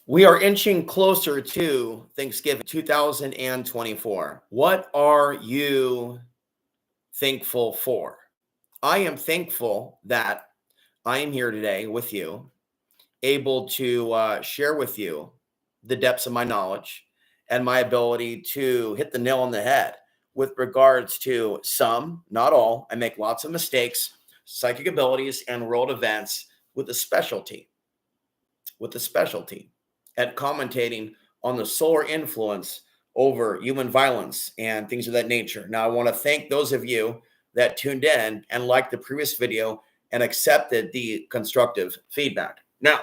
We are inching closer to Thanksgiving 2024. What are you thankful for? I am thankful that I am here today with you, able to share with you the depths of my knowledge and my ability to hit the nail on the head with regards to some, not all. I make lots of mistakes, psychic abilities, and world events with a specialty at commentating on the solar influence over human violence and things of that nature. Now, I want to thank those of you that tuned in and liked the previous video and accepted the constructive feedback. Now,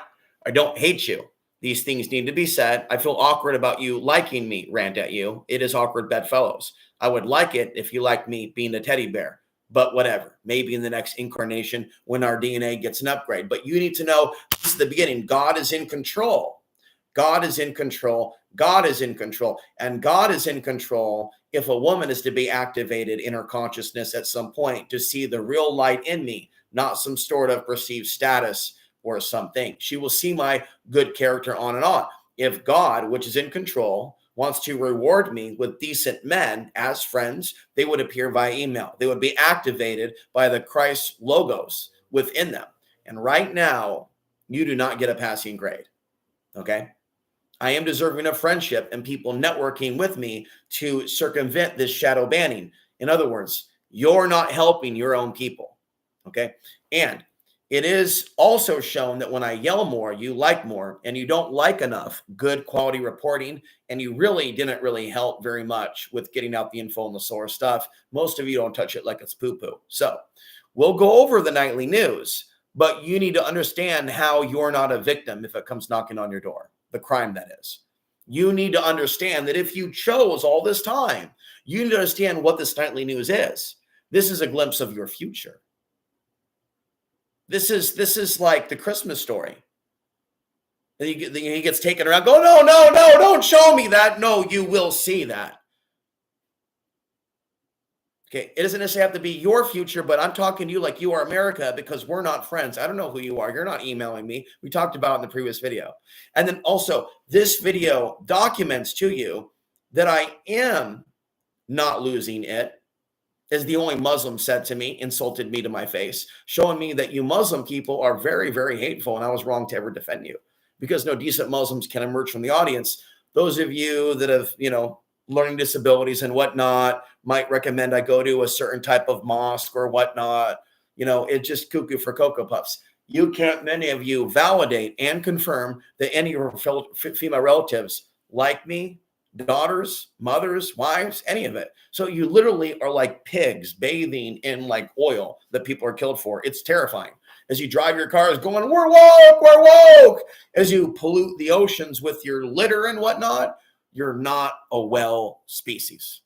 I don't hate you. These things need to be said. I feel awkward about you liking me rant at you. It is awkward bedfellows. I would like it if you liked me being a teddy bear, but whatever. Maybe in the next incarnation when our DNA gets an upgrade. But you need to know this is the beginning. God is in control. God is in control. God is in control. And God is in control if a woman is to be activated in her consciousness at some point to see the real light in me, not some sort of perceived status or something. She will see my good character on and on. If God, which is in control, wants to reward me with decent men as friends, they would appear via email. They would be activated by the Christ logos within them. And right now, you do not get a passing grade. Okay? I am deserving of friendship and people networking with me to circumvent this shadow banning. In other words, you're not helping your own people. Okay? And it is also shown that when I yell more, you like more, and you don't like enough good quality reporting, and you really didn't really help very much with getting out the info on the solar stuff. Most of you don't touch it like it's poo-poo. So we'll go over the nightly news, but you need to understand how you're not a victim if it comes knocking on your door, the crime that is. You need to understand that if you chose all this time, you need to understand what this nightly news is. This is a glimpse of your future. This is like the Christmas story. And he gets taken around. Go, no, don't show me that. No, you will see that. Okay, it doesn't necessarily have to be your future, but I'm talking to you like you are America because we're not friends. I don't know who you are. You're not emailing me. We talked about it in the previous video. And then also, this video documents to you that I am not losing it. As the only Muslim said to me, insulted me to my face, showing me that you Muslim people are very, very hateful, and I was wrong to ever defend you because no decent Muslims can emerge from the audience. Those of you that have, learning disabilities and whatnot might recommend I go to a certain type of mosque or whatnot. It's just cuckoo for Cocoa Puffs. You can't, many of you, validate and confirm that any of your female relatives like me, daughters, mothers, wives, any of it. So you literally are like pigs bathing in like oil that people are killed for. It's terrifying. As you drive your cars going, we're woke. As you pollute the oceans with your litter and whatnot, you're not a well species.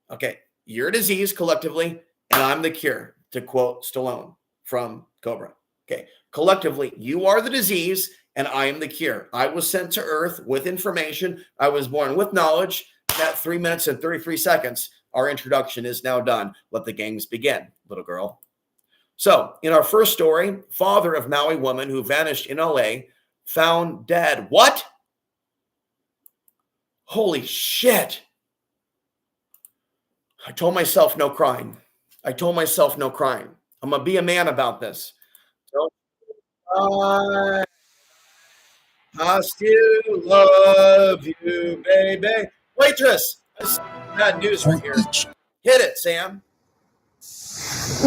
Okay, you're a disease collectively, and I'm the cure, to quote Stallone from Cobra. Okay, collectively, you are the disease, and I am the cure. I was sent to Earth with information. I was born with knowledge. At 3 minutes and 33 seconds, our introduction is now done. Let the games begin, little girl. So, in our first story, father of Maui woman who vanished in LA, found dead. What? Holy shit. I told myself no crying. I'm going to be a man about this. Don't cry. I still love you, baby. Waitress, bad news right here. Hit it, Sam.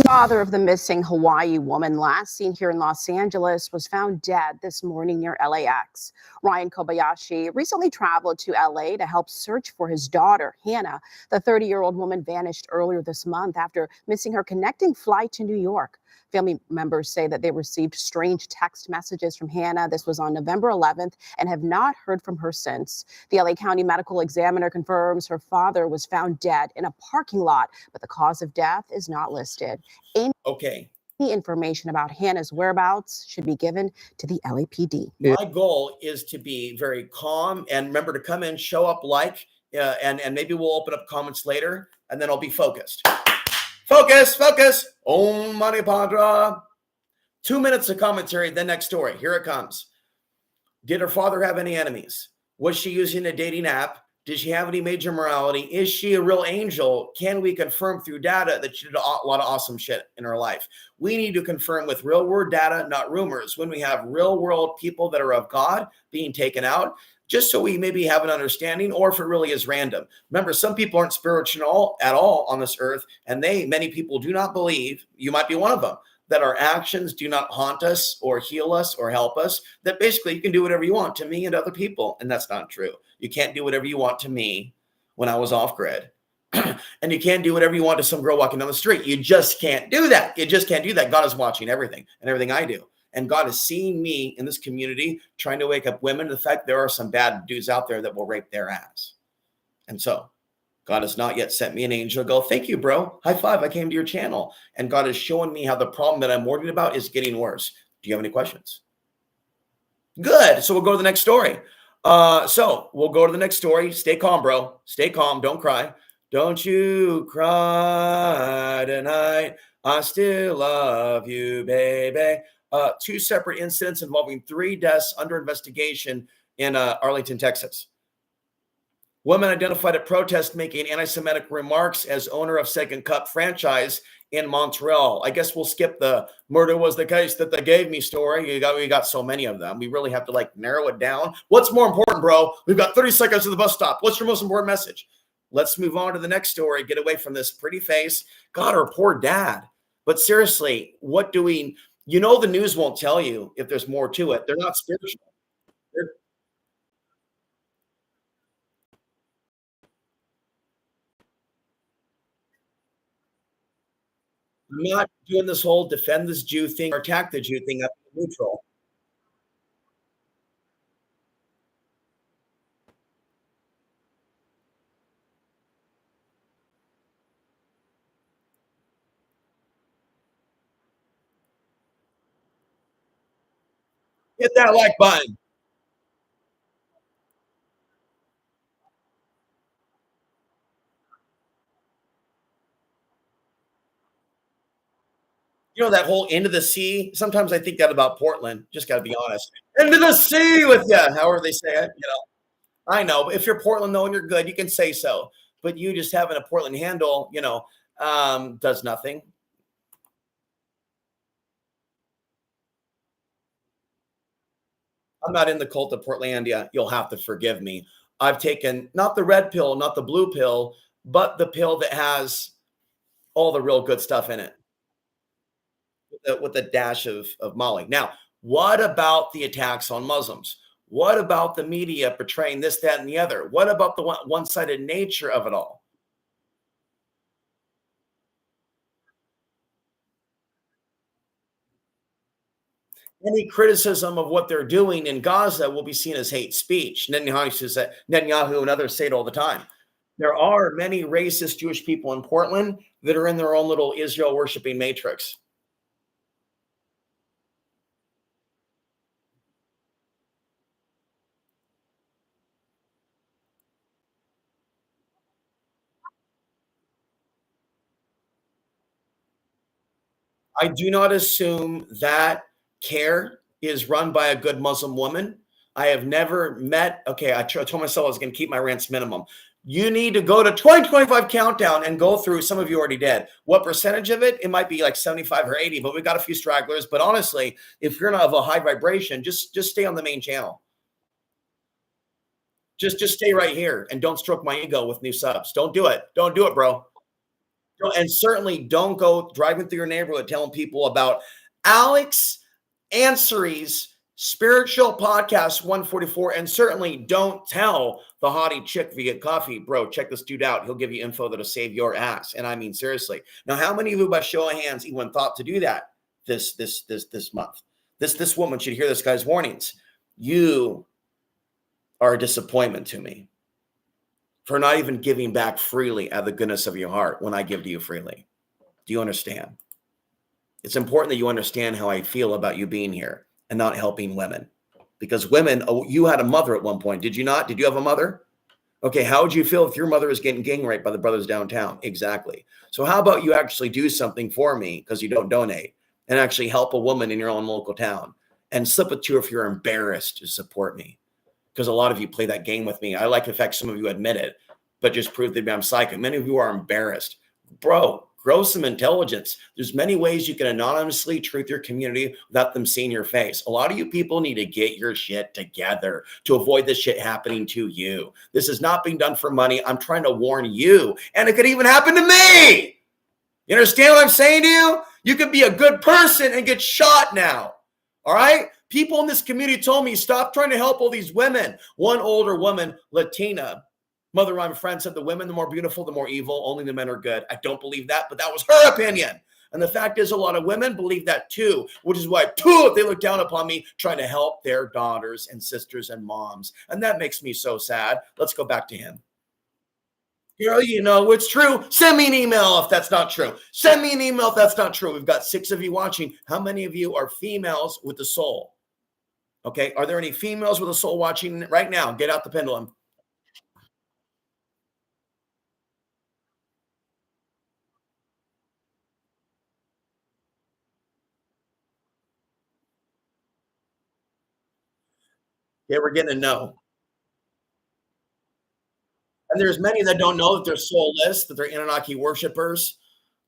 Father of the missing Hawaii woman last seen here in Los Angeles was found dead this morning near LAX. Ryan Kobayashi recently traveled to LA to help search for his daughter, Hannah. The 30-year-old woman vanished earlier this month after missing her connecting flight to New York. Family members say that they received strange text messages from Hannah. This was on November 11th and have not heard from her since. The LA County Medical Examiner confirms her father was found dead in a parking lot, but the cause of death is not listed. Any information about Hannah's whereabouts should be given to the LAPD. My goal is to be very calm, and remember to come in, show up, and maybe we'll open up comments later, and then I'll be focused. Focus. Om Mani Padra. 2 minutes of commentary, then next story. Here it comes. Did her father have any enemies? Was she using a dating app? Did she have any major morality? Is she a real angel? Can we confirm through data that she did a lot of awesome shit in her life? We need to confirm with real world data, not rumors. When we have real world people that are of God being taken out, just so we maybe have an understanding, or if it really is random. Remember, some people aren't spiritual at all on this earth, and many people do not believe, you might be one of them, that our actions do not haunt us or heal us or help us, that basically you can do whatever you want to me and other people. And that's not true. You can't do whatever you want to me when I was off grid. And you can't do whatever you want to some girl walking down the street. You just can't do that. You just can't do that. God is watching everything and everything I do. And God is seeing me in this community trying to wake up women to the fact there are some bad dudes out there that will rape their ass. And so God has not yet sent me an angel to go, thank you, bro. High five. I came to your channel. And God is showing me how the problem that I'm worried about is getting worse. Do you have any questions? Good. So we'll go to the next story. So we'll go to the next story. Stay calm, bro. Stay calm. Don't cry. Don't you cry tonight. I still love you, baby. Two separate incidents involving 3 deaths under investigation in Arlington, Texas. Woman identified at protest making anti-Semitic remarks as owner of Second Cup franchise in Montreal. I guess we'll skip the murder was the case that they gave me story. We got so many of them. We really have to narrow it down. What's more important, bro? We've got 30 seconds to the bus stop. What's your most important message? Let's move on to the next story. Get away from this pretty face. God, her poor dad. But seriously, what do we, the news won't tell you if there's more to it. They're not spiritual. I'm not doing this whole defend this Jew thing or attack the Jew thing. I'm neutral. Hit that like button. That whole into the sea. Sometimes I think that about Portland. Just got to be honest. Into the sea with you. However they say it. I know. But if you're Portland though and you're good, you can say so. But you just having a Portland handle, does nothing. I'm not in the cult of Portlandia. You'll have to forgive me. I've taken not the red pill, not the blue pill, but the pill that has all the real good stuff in it with a dash of Molly. Now, what about the attacks on Muslims? What about the media portraying this, that, and the other? What about the one-sided nature of it all? Any criticism of what they're doing in Gaza will be seen as hate speech. Netanyahu and others say it all the time. There are many racist Jewish people in Portland that are in their own little Israel worshiping matrix. I do not assume that care is run by a good Muslim woman. I have never met, I told myself I was going to keep my rents minimum. You need to go to 2025 countdown and go through, some of you already did. What percentage of it? It might be like 75 or 80, but we've got a few stragglers. But honestly, if you're not of a high vibration, just stay on the main channel. Just stay right here and don't stroke my ego with new subs. Don't do it. Don't do it, bro. And certainly don't go driving through your neighborhood telling people about Alex Ansary's Spiritual Podcast 144. And certainly don't tell the haughty chick if you get coffee, bro, check this dude out. He'll give you info that'll save your ass. And I mean, seriously. Now, how many of you by show of hands even thought to do that this month? This woman should hear this guy's warnings. You are a disappointment to me for not even giving back freely out of the goodness of your heart when I give to you freely. Do you understand? It's important that you understand how I feel about you being here and not helping women. Because women, you had a mother at one point, did you not? Did you have a mother? Okay, how would you feel if your mother is getting gang raped by the brothers downtown? Exactly. So how about you actually do something for me because you don't donate and actually help a woman in your own local town And slip it to if you're embarrassed to support me. Because a lot of you play that game with me. I like the fact some of you admit it, but just prove that I'm psychic. Many of you are embarrassed. Bro, grow some intelligence. There's many ways you can anonymously truth your community without them seeing your face. A lot of you people need to get your shit together to avoid this shit happening to you. This is not being done for money. I'm trying to warn you. And it could even happen to me. You understand what I'm saying to you? You could be a good person and get shot now. All right? People in this community told me, stop trying to help all these women. One older woman, Latina, mother of my friend, said the women, the more beautiful, the more evil. Only the men are good. I don't believe that, but that was her opinion. And the fact is, a lot of women believe that too, which is why they look down upon me trying to help their daughters and sisters and moms. And that makes me so sad. Let's go back to him. You know, it's true. Send me an email if that's not true. Send me an email if that's not true. We've got 6 of you watching. How many of you are females with the soul? Okay. Are there any females with a soul watching right now? Get out the pendulum. Yeah, we're getting a no. And there's many that don't know that they're soulless, that they're Anunnaki worshipers.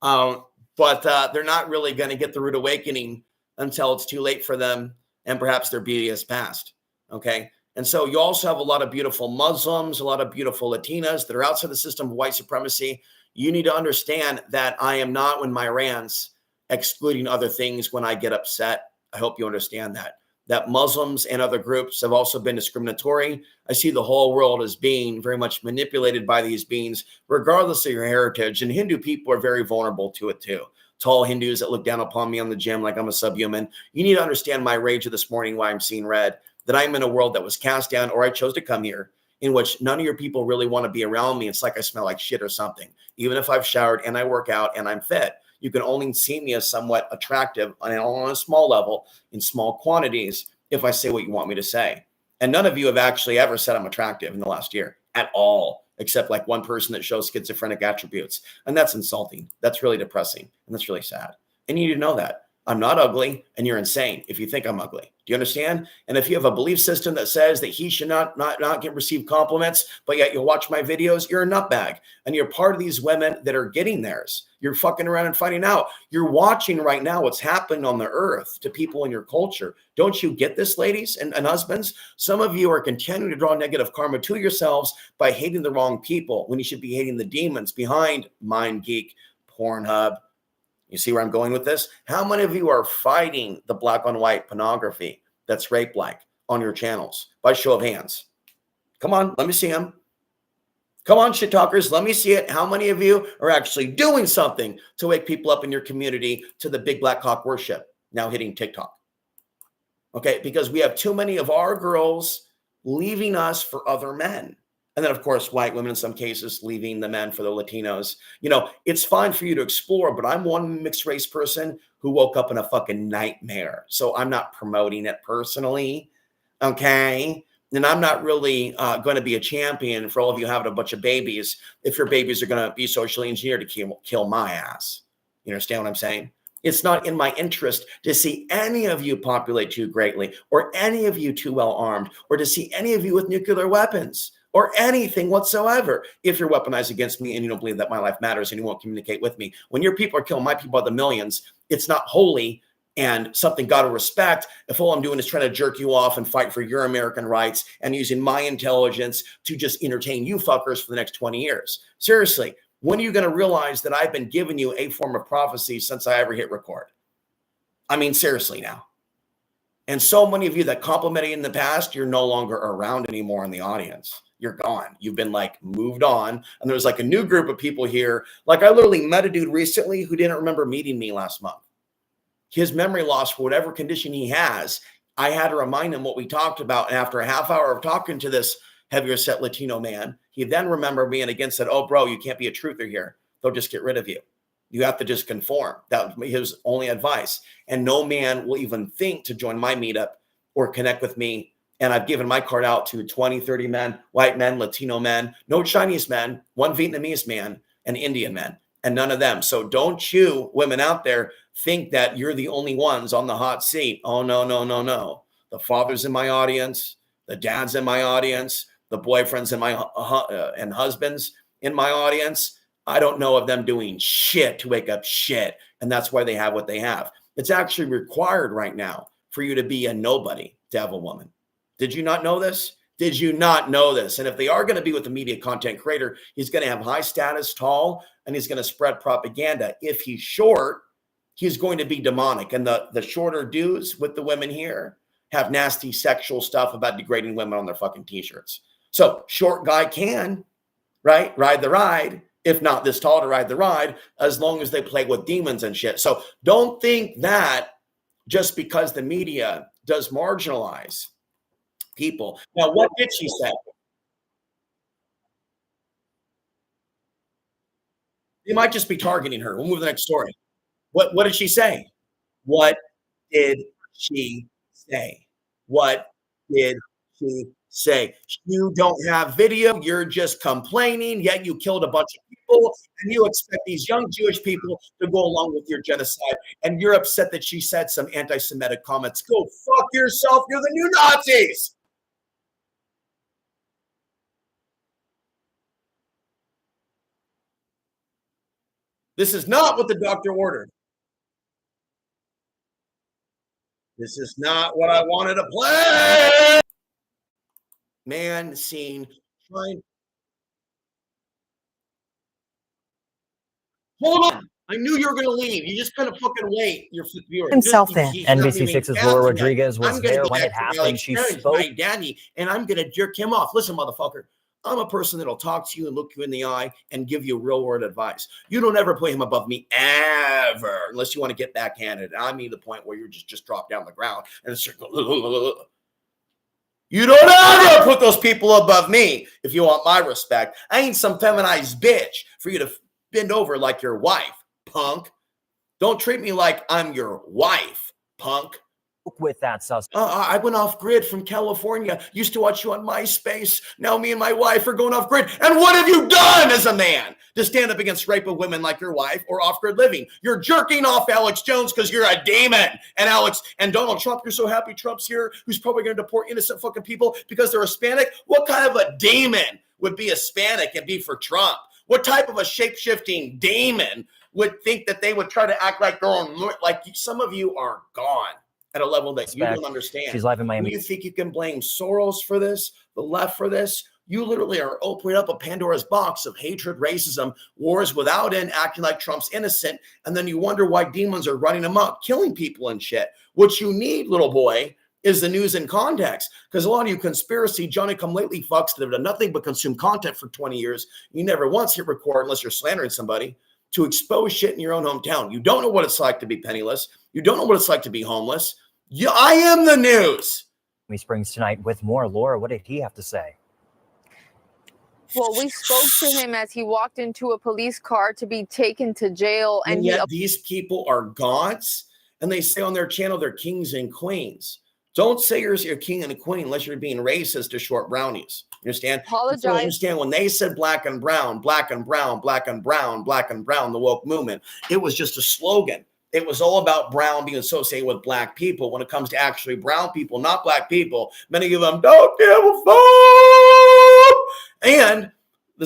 But they're not really going to get the rude awakening until it's too late for them and perhaps their beauty has passed. Okay. And so you also have a lot of beautiful Muslims, a lot of beautiful Latinas that are outside the system of white supremacy. You need to understand that I am not, when my rants, excluding other things when I get upset. I hope you understand that Muslims and other groups have also been discriminatory. I see the whole world as being very much manipulated by these beings, regardless of your heritage. And Hindu people are very vulnerable to it too. Tall Hindus that look down upon me on the gym like I'm a subhuman. You need to understand my rage of this morning, why I'm seeing red, that I'm in a world that was cast down, or I chose to come here, in which none of your people really want to be around me. It's like I smell like shit or something. Even if I've showered and I work out and I'm fit, you can only see me as somewhat attractive on a small level in small quantities if I say what you want me to say. And none of you have actually ever said I'm attractive in the last year at all, except like one person that shows schizophrenic attributes. And that's insulting. That's really depressing. And that's really sad. And you need to know that. I'm not ugly, and you're insane if you think I'm ugly. Do you understand? And if you have a belief system that says that he should not get receive compliments, but yet you'll watch my videos, you're a nutbag. And you're part of these women that are getting theirs. You're fucking around and finding out. You're watching right now what's happening on the earth to people in your culture. Don't you get this, ladies and husbands? Some of you are continuing to draw negative karma to yourselves by hating the wrong people when you should be hating the demons behind MindGeek, Pornhub. You see where I'm going with this? How many of you are fighting the black on white pornography that's rape-like on your channels? By show of hands. Come on, let me see them. Come on, shit talkers, let me see it. How many of you are actually doing something to wake people up in your community to the big black cock worship now hitting TikTok? Okay, because we have too many of our girls leaving us for other men. And then, of course, white women in some cases leaving the men for the Latinos. You know, it's fine for you to explore, but I'm one mixed race person who woke up in a fucking nightmare. So I'm not promoting it personally. Okay. And I'm not really going to be a champion for all of you having a bunch of babies if your babies are going to be socially engineered to kill my ass. You understand what I'm saying? It's not in my interest to see any of you populate too greatly, or any of you too well armed, or to see any of you with nuclear weapons, or anything whatsoever. If you're weaponized against me and you don't believe that my life matters and you won't communicate with me, when your people are killing my people by the millions, it's not holy and something God will respect if all I'm doing is trying to jerk you off and fight for your American rights and using my intelligence to just entertain you fuckers for the next 20 years. Seriously, when are you going to realize that I've been giving you a form of prophecy since I ever hit record? I mean, seriously now. And so many of you that complimented in the past, you're no longer around anymore in the audience. You're gone. You've been like moved on. And there's like a new group of people here. Like I literally met a dude recently who didn't remember meeting me last month. His memory loss for whatever condition he has, I had to remind him what we talked about. And after a half hour of talking to this heavier set Latino man, he then remembered me and again said, oh, bro, you can't be a truther here. They'll just get rid of you. You have to just conform. That was his only advice. And no man will even think to join my meetup or connect with me. And I've given my card out to 20, 30 men, white men, Latino men, no Chinese men, one Vietnamese man, and Indian men. and none of them. So don't you women out there think that you're the only ones on the hot seat. Oh, no, no, no, no. The fathers in my audience, the dads in my audience, the boyfriends in my and husbands in my audience, I don't know of them doing shit to wake up shit. And that's why they have what they have. It's actually required right now for you to be a nobody to have a woman. Did you not know this? Did you not know this? And if they are going to be with a media content creator, he's going to have high status, tall, and he's going to spread propaganda. If he's short, he's going to be demonic. And the shorter dudes with the women here have nasty sexual stuff about degrading women on their fucking t-shirts. So short guy can, right, ride the ride. If not this tall to ride the ride, as long as they play with demons and shit. So don't think that just because the media does marginalize people. Now, what did she say? They might just be targeting her. We'll move to the next story. What did she say? What did she say? What did she say? You don't have video. You're just complaining, yet you killed a bunch of people, and you expect these young Jewish people to go along with your genocide, and you're upset that she said some anti-Semitic comments. Go fuck yourself. You're the new Nazis. This is not what the doctor ordered. This is not what I wanted to play. Man seen trying. Hold on. I knew you were going to leave. You just couldn't fucking wait. Your viewer Himself then. NBC6's Laura Rodriguez was there when it happened. She spoke. My daddy, and I'm going to jerk him off. Listen, motherfucker. I'm a person that'll talk to you and look you in the eye and give you real world advice. You don't ever put him above me ever, unless you want to get backhanded. I mean the point where you just drop down the ground and it's you don't ever put those people above me if you want my respect. I ain't some feminized bitch for you to bend over like your wife, punk. Don't treat me like I'm your wife, punk. With that suspect. I went off grid from California. Used to watch you on MySpace. Now me and my wife are going off grid. And what have you done as a man to stand up against rape of women like your wife or off grid living? You're jerking off Alex Jones because you're a demon. And Alex and Donald Trump, you're so happy Trump's here, who's probably going to deport innocent fucking people because they're Hispanic. What kind of a demon would be Hispanic and be for Trump? What type of a shape-shifting demon would think that they would try to act like they're on, like some of you are gone at a level that you don't understand. She's live in Miami. You think you can blame Soros for this, the left for this? You literally are opening up a Pandora's box of hatred, racism, wars without end, acting like Trump's innocent, and then you wonder why demons are running amok, killing people and shit. What you need, little boy, is the news in context. Because a lot of you conspiracy Johnny-come-lately fucks that have done nothing but consume content for 20 years, you never once hit record unless you're slandering somebody to expose shit in your own hometown. You don't know what it's like to be penniless. You don't know what it's like to be homeless. I am the news. Springs tonight with more. Laura, what did he have to say? Well, we spoke to him as he walked into a police car to be taken to jail. And yet these people are gods, and they say on their channel they're kings and queens. Don't say you're a king and a queen unless you're being racist to short brownies. You understand? Apologize. So understand when they said black and brown, black and brown, black and brown, black and brown, the woke movement, it was just a slogan. It was all about brown being associated with black people. When it comes to actually brown people, not black people, many of them don't give a fuck. And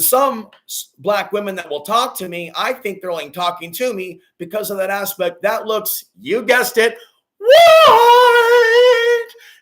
some black women that will talk to me, I think they're only talking to me because of that aspect. That looks, you guessed it, white.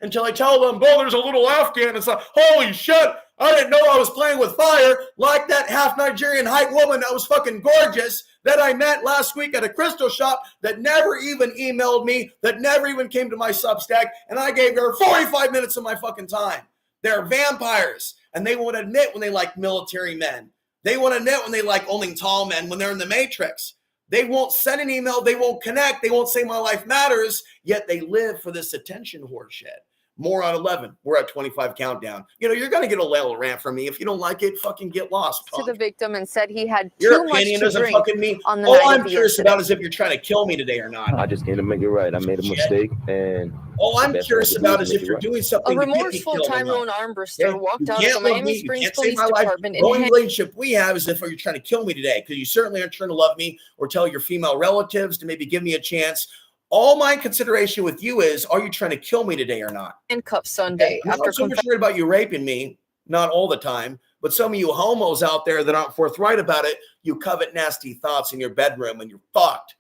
Until I tell them, "Bo, there's a little Afghan." It's like, holy shit, I didn't know I was playing with fire. Like that half Nigerian hype woman that was fucking gorgeous that I met last week at a crystal shop that never even emailed me, that never even came to my Substack, and I gave her 45 minutes of my fucking time. They're vampires, and they won't admit when they like military men. They won't admit when they like only tall men when they're in the Matrix. They won't send an email. They won't connect. They won't say my life matters, yet they live for this attention whore shit. More on 11. We're at 25 countdown. You know, you're going to get a little rant from me. If you don't like it, fucking get lost. To the victim and said he had Your too much opinion to doesn't drink fucking mean. on the All night I'm of the curious incident. about is if you're trying to kill me today or not. I just came to make it right. I made a mistake, and all I'm curious about is if you're doing something. A remorseful Tyrone Armbruster walked out of the love me. Miami You Springs can't save Police my life. Department The only relationship we have is if you're trying to kill me today, because you certainly aren't trying to love me or tell your female relatives to maybe give me a chance. All my consideration with you is, are you trying to kill me today or not? handcuffed Sunday I'm after not so much worried about you raping me, not all the time, but some of you homos out there that aren't forthright about it, you covet nasty thoughts in your bedroom and you're fucked.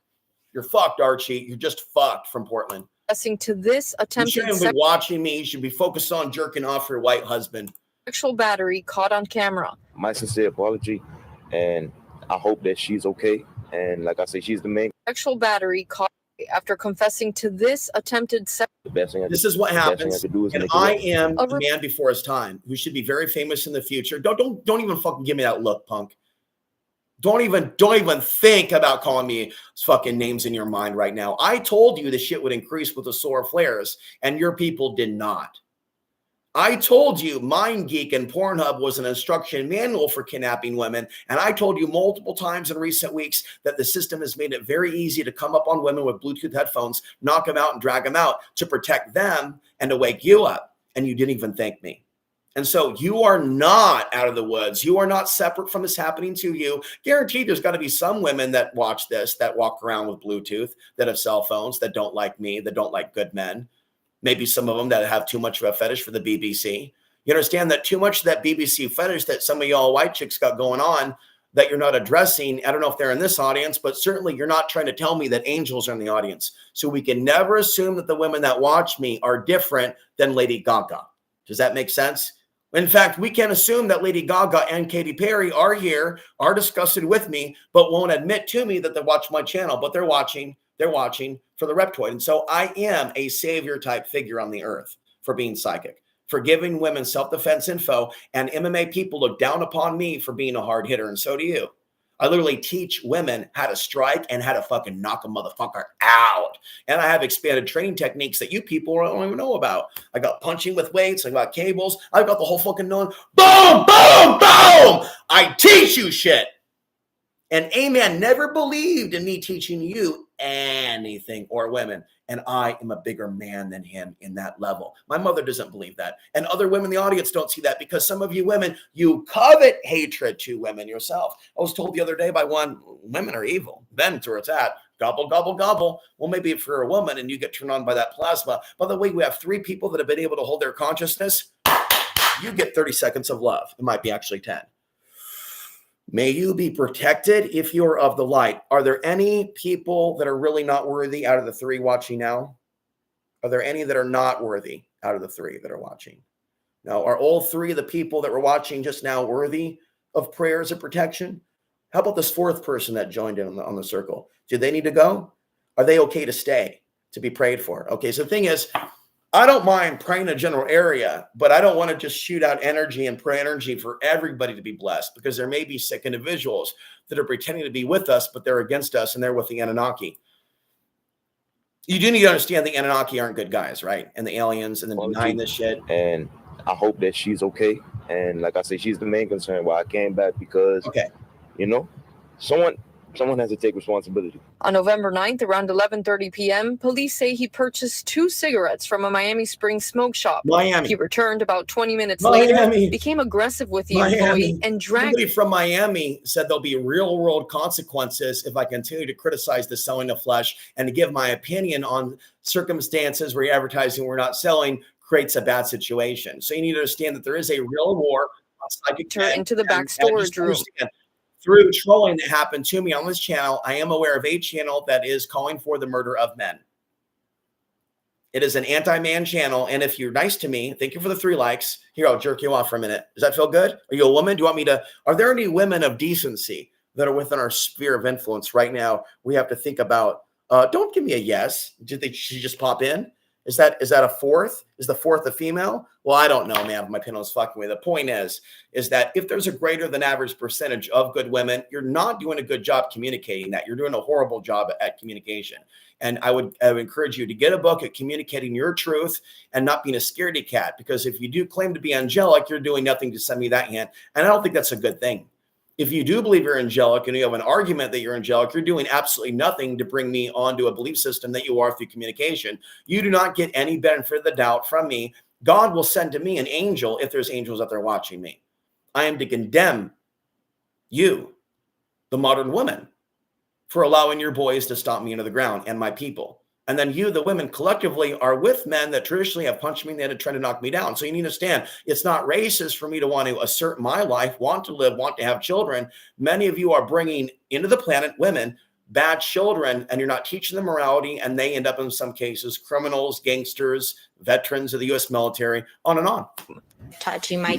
You're fucked, Archie. You're just fucked from Portland. confessing to this You attempted shouldn't be watching me. You should be focused on jerking off your white husband. sexual battery caught on camera. My sincere apology, and I hope that she's okay. And like I say, she's the main. Sexual battery caught after confessing to this attempted sex. The best thing This is what happens, and I am a man before his time who should be very famous in the future. Don't even fucking give me that look, punk. Don't even think about calling me fucking names in your mind right now. I told you the shit would increase with the solar flares, and your people did not. I told you MindGeek and Pornhub was an instruction manual for kidnapping women. And I told you multiple times in recent weeks that the system has made it very easy to come up on women with Bluetooth headphones, knock them out and drag them out to protect them and to wake you up. And you didn't even thank me. And so you are not out of the woods. You are not separate from this happening to you. Guaranteed there's got to be some women that watch this, that walk around with Bluetooth, that have cell phones, that don't like me, that don't like good men. Maybe some of them that have too much of a fetish for the BBC. You understand that too much of that BBC fetish that some of y'all white chicks got going on that you're not addressing. I don't know if they're in this audience, but certainly you're not trying to tell me that angels are in the audience. So we can never assume that the women that watch me are different than Lady Gaga. Does that make sense? In fact, we can assume that Lady Gaga and Katy Perry are here, are disgusted with me, but won't admit to me that they watch my channel, but they're watching for the Reptoid. And so I am a savior type figure on the earth for being psychic, for giving women self-defense info, and MMA people look down upon me for being a hard hitter. And so do you. I literally teach women how to strike and how to fucking knock a motherfucker out. And I have expanded training techniques that you people don't even know about. I got punching with weights. I got cables. I got the whole fucking known. Boom, boom, boom. I teach you shit. And Amen never believed in me teaching you anything or women. And I am a bigger man than him in that level. My mother doesn't believe that. And other women in the audience don't see that because some of you women, you covet hatred to women yourself. I was told the other day by one, women are evil. That's where it's at. Gobble, gobble, gobble. Well, maybe if you're a woman and you get turned on by that plasma. By the way, we have 3 people that have been able to hold their consciousness. You get 30 seconds of love. It might be actually 10. May you be protected if you're of the light. Are there any people that are really not worthy out of the 3 watching now? Are there any that are not worthy out of the 3 that are watching? Now, are all 3 of the people that were watching just now worthy of prayers of protection? How about this 4th person that joined in on the circle? Do they need to go? Are they okay to stay, to be prayed for? Okay, so the thing is, I don't mind praying a general area, but I don't want to just shoot out energy and pray energy for everybody to be blessed, because there may be sick individuals that are pretending to be with us, but they're against us and they're with the Anunnaki. You do need to understand the Anunnaki aren't good guys, right? And the aliens and then denying this shit. And I hope that she's okay. And like I say, she's the main concern why I came back, because, you know, someone has to take responsibility. On November 9th, around 11:30 p.m., police say he purchased 2 cigarettes from a Miami Springs smoke shop. He returned about 20 minutes later, became aggressive with the employee, and dragged. Somebody from Miami said there'll be real-world consequences if I continue to criticize the selling of flesh and to give my opinion on circumstances where you're advertising we're not selling creates a bad situation. So you need to understand that there is a real war on psychic into the back storage room. Through trolling that happened to me on this channel, I am aware of a channel that is calling for the murder of men. It is an anti-man channel. And if you're nice to me, thank you for the 3 likes. Here, I'll jerk you off for a minute. Does that feel good? Are you a woman? Do you want me to? Are there any women of decency that are within our sphere of influence right now? We have to think about, don't give me a yes. Did she just pop in? Is that a fourth? Is the fourth a female? Well, I don't know, man. My pin was fucking with. The point is that if there's a greater than average percentage of good women, you're not doing a good job communicating that. You're doing a horrible job at communication. And I would encourage you to get a book at communicating your truth and not being a scaredy cat. Because if you do claim to be angelic, you're doing nothing to send me that hand. And I don't think that's a good thing. If you do believe you're angelic and you have an argument that you're angelic, you're doing absolutely nothing to bring me onto a belief system that you are through communication. You do not get any benefit of the doubt from me. God will send to me an angel if there's angels out there watching me. I am to condemn you, the modern woman, for allowing your boys to stomp me into the ground and my people. And then you, the women, collectively are with men that traditionally have punched me in the head and tried to knock me down. So you need to understand, it's not racist for me to want to assert my life, want to live, want to have children. Many of you are bringing into the planet women, bad children, and you're not teaching them morality, and they end up in some cases criminals, gangsters, veterans of the U.S. military, on and on. Touching my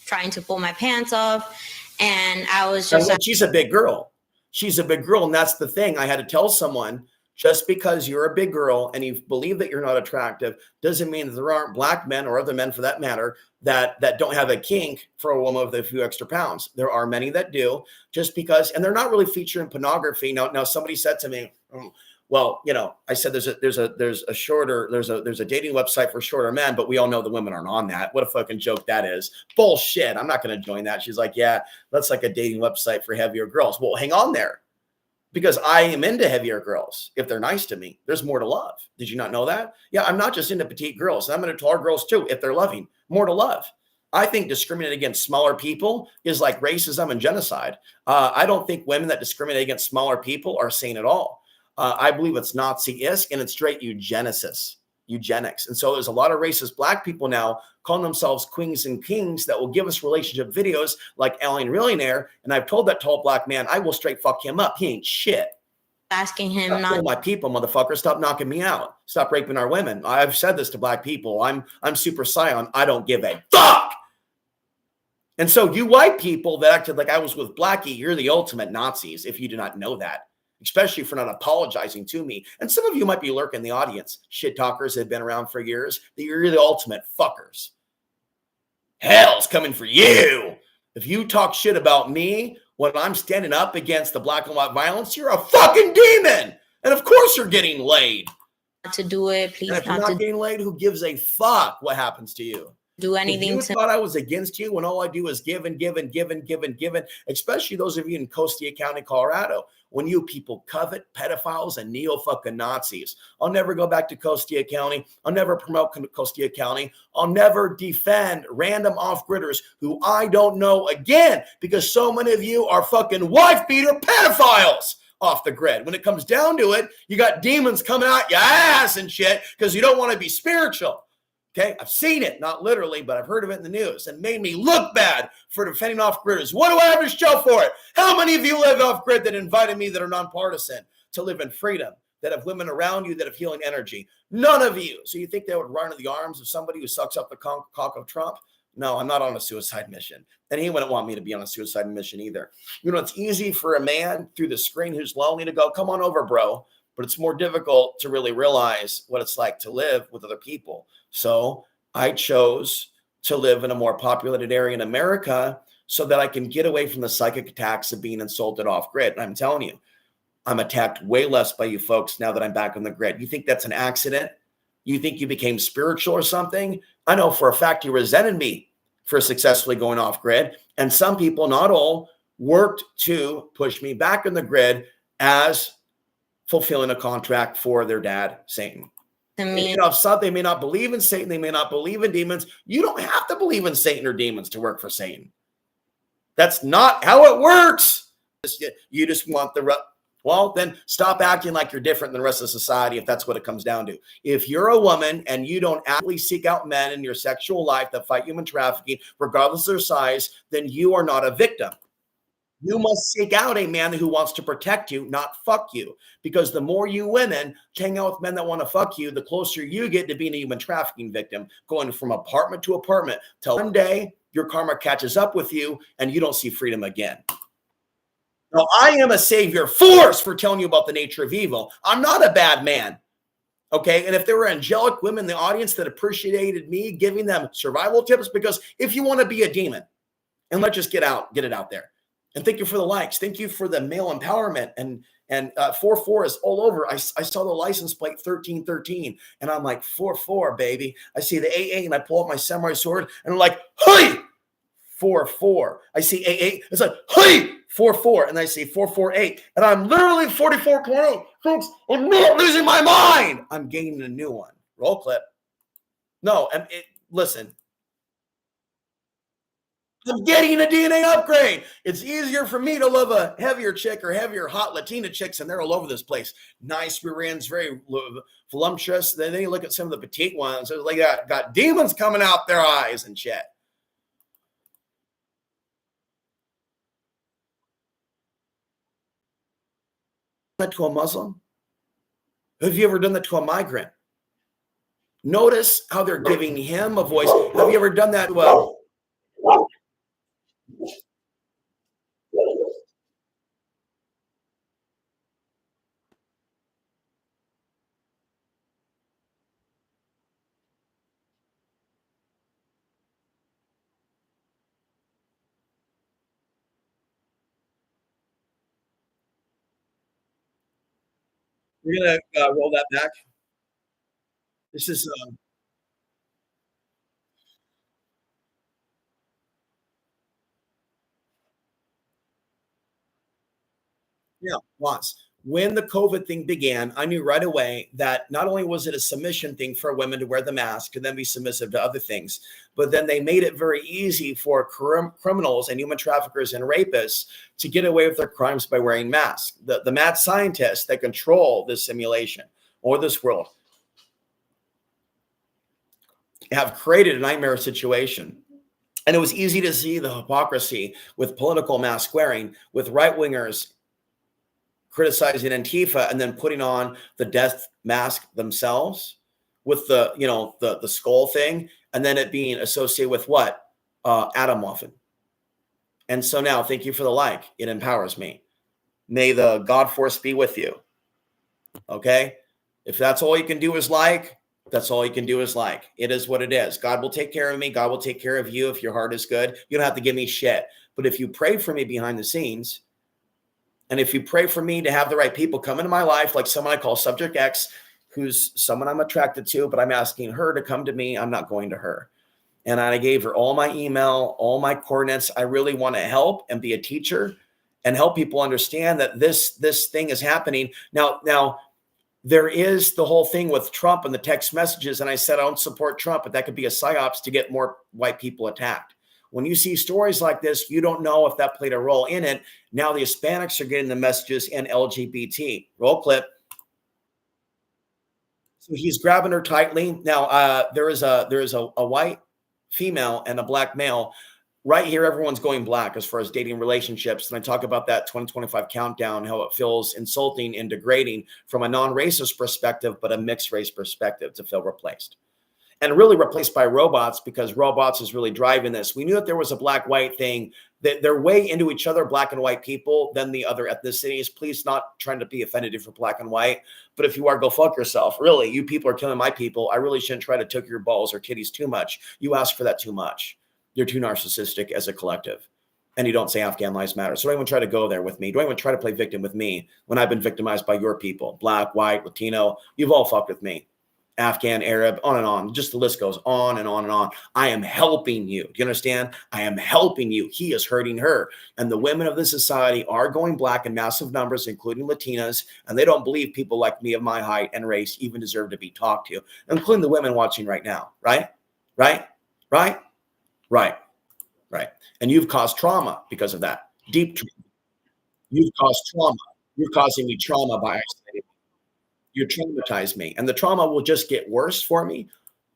trying to pull my pants off, and I was just like, she's a big girl. She's a big girl, and that's the thing. I had to tell someone, just because you're a big girl and you believe that you're not attractive doesn't mean that there aren't black men or other men for that matter that don't have a kink for a woman with a few extra pounds. There are many that do, just because, and they're not really featuring pornography. Now somebody said to me, well, you know, I said there's a dating website for shorter men, but we all know the women aren't on that. What a fucking joke that is. Bullshit. I'm not going to join that. She's like, yeah, that's like a dating website for heavier girls. Well, hang on there. Because I am into heavier girls. If they're nice to me, there's more to love. Did you not know that? Yeah, I'm not just into petite girls. I'm into taller girls too, if they're loving. More to love. I think discriminating against smaller people is like racism and genocide. I don't think women that discriminate against smaller people are sane at all. I believe it's Nazi-esque and it's straight eugenics. And so there's a lot of racist black people now calling themselves queens and kings that will give us relationship videos like Alien Millionaire. And I've told that tall black man, I will straight fuck him up. He ain't shit. Asking him not my people, motherfucker. Stop knocking me out. Stop raping our women. I've said this to black people. I'm Super Saiyan. I don't give a fuck. And so you white people that acted like I was with Blackie, you're the ultimate Nazis if you do not know that. Especially for not apologizing to me. And some of you might be lurking in the audience. Shit talkers have been around for years. You're the ultimate fuckers. Hell's coming for you. If you talk shit about me when I'm standing up against the black and white violence, you're a fucking demon. And of course you're getting laid. To do it, please. And if you're not getting laid, who gives a fuck what happens to you? Do anything. If you thought I was against you when all I do is give and give and give and give and give, especially those of you in Costia County, Colorado, when you people covet pedophiles and neo-fucking Nazis. I'll never go back to Costia County. I'll never promote Costia County. I'll never defend random off-gridders who I don't know again because so many of you are fucking wife-beater pedophiles off the grid. When it comes down to it, you got demons coming out your ass and shit because you don't want to be spiritual. Okay, I've seen it, not literally, but I've heard of it in the news and made me look bad for defending off-gridders. What do I have to show for it? How many of you live off-grid that invited me that are nonpartisan to live in freedom, that have women around you that have healing energy? None of you. So you think they would run into the arms of somebody who sucks up the cock of Trump? No, I'm not on a suicide mission. And he wouldn't want me to be on a suicide mission either. You know, it's easy for a man through the screen who's lonely to go, come on over, bro. But it's more difficult to really realize what it's like to live with other people. So I chose to live in a more populated area in America so that I can get away from the psychic attacks of being insulted off grid. And I'm telling you, I'm attacked way less by you folks now that I'm back on the grid. You think that's an accident? You think you became spiritual or something? I know for a fact you resented me for successfully going off grid. And some people, not all, worked to push me back on the grid as fulfilling a contract for their dad, Satan. You know, some they may not believe in Satan, they may not believe in demons. You don't have to believe in Satan or demons to work for Satan. That's not how it works. You just want well, then stop acting like you're different than the rest of society if that's what it comes down to. If you're a woman and you don't actively seek out men in your sexual life that fight human trafficking, regardless of their size, then you are not a victim. You must seek out a man who wants to protect you, not fuck you. Because the more you women hang out with men that want to fuck you, the closer you get to being a human trafficking victim, going from apartment to apartment till one day your karma catches up with you and you don't see freedom again. Now, I am a savior force for telling you about the nature of evil. I'm not a bad man. Okay. And if there were angelic women in the audience that appreciated me giving them survival tips, because if you want to be a demon, and let's just get it out there. And thank you for the likes. Thank you for the male empowerment. And 44 is all over. I saw the license plate 1313, and I'm like 44, baby. I see the 88, and I pull up my samurai sword, and I'm like, hey, 44. I see 88. It's like, hey, 44, and I see 448, and I'm literally 44.8. Folks, I'm not losing my mind. I'm gaining a new one. Roll clip. No, listen. I'm getting a DNA upgrade. It's easier for me to love a heavier chick or heavier hot Latina chicks, and they're all over this place. Nice rear ends, very voluptuous. Then you look at some of the petite ones. It's like got demons coming out their eyes and shit. That to a Muslim? Have you ever done that to a migrant? Notice how they're giving him a voice. Have you ever done that to a We're going to roll that back. This is yeah, lots. When the COVID thing began, I knew right away that not only was it a submission thing for women to wear the mask and then be submissive to other things, but then they made it very easy for criminals and human traffickers and rapists to get away with their crimes by wearing masks. The mad scientists that control this simulation or this world have created a nightmare situation. And it was easy to see the hypocrisy with political mask wearing, with right-wingers criticizing Antifa and then putting on the death mask themselves with the skull thing, and then it being associated with what? Adam Muffin. And so now, thank you for the like. It empowers me. May the God force be with you. Okay? If that's all you can do is like, that's all you can do is like. It is what it is. God will take care of me. God will take care of you if your heart is good. You don't have to give me shit. But if you pray for me behind the scenes, and if you pray for me to have the right people come into my life, like someone I call Subject X, who's someone I'm attracted to, but I'm asking her to come to me, I'm not going to her. And I gave her all my email, all my coordinates. I really want to help and be a teacher and help people understand that this thing is happening. Now, there is the whole thing with Trump and the text messages. And I said, I don't support Trump, but that could be a psyops to get more white people attacked. When you see stories like this, you don't know if that played a role in it. Now the Hispanics are getting the messages and LGBT. Roll clip. So he's grabbing her tightly. Now there is a white female and a black male. Right here, everyone's going black as far as dating relationships. And I talk about that 2025 countdown, how it feels insulting and degrading from a non-racist perspective, but a mixed race perspective to feel replaced. And really replaced by robots, because robots is really driving this. We knew that there was a black-white thing, that they're way into each other, black and white people, than the other ethnicities. Please not trying to be offended for black and white. But if you are, go fuck yourself. Really, you people are killing my people. I really shouldn't try to took your balls or titties too much. You ask for that too much. You're too narcissistic as a collective. And you don't say Afghan lives matter. So don't even try to go there with me. Don't even try to play victim with me when I've been victimized by your people. Black, white, Latino. You've all fucked with me. Afghan, Arab, on and on. Just the list goes on and on and on. I am helping you. Do you understand? I am helping you. He is hurting her. And the women of this society are going black in massive numbers, including Latinas, and they don't believe people like me of my height and race even deserve to be talked to, including the women watching right now. Right? And you've caused trauma because of that. Deep trauma. You've caused trauma. You're causing me trauma by isolating. You traumatize me, and the trauma will just get worse for me,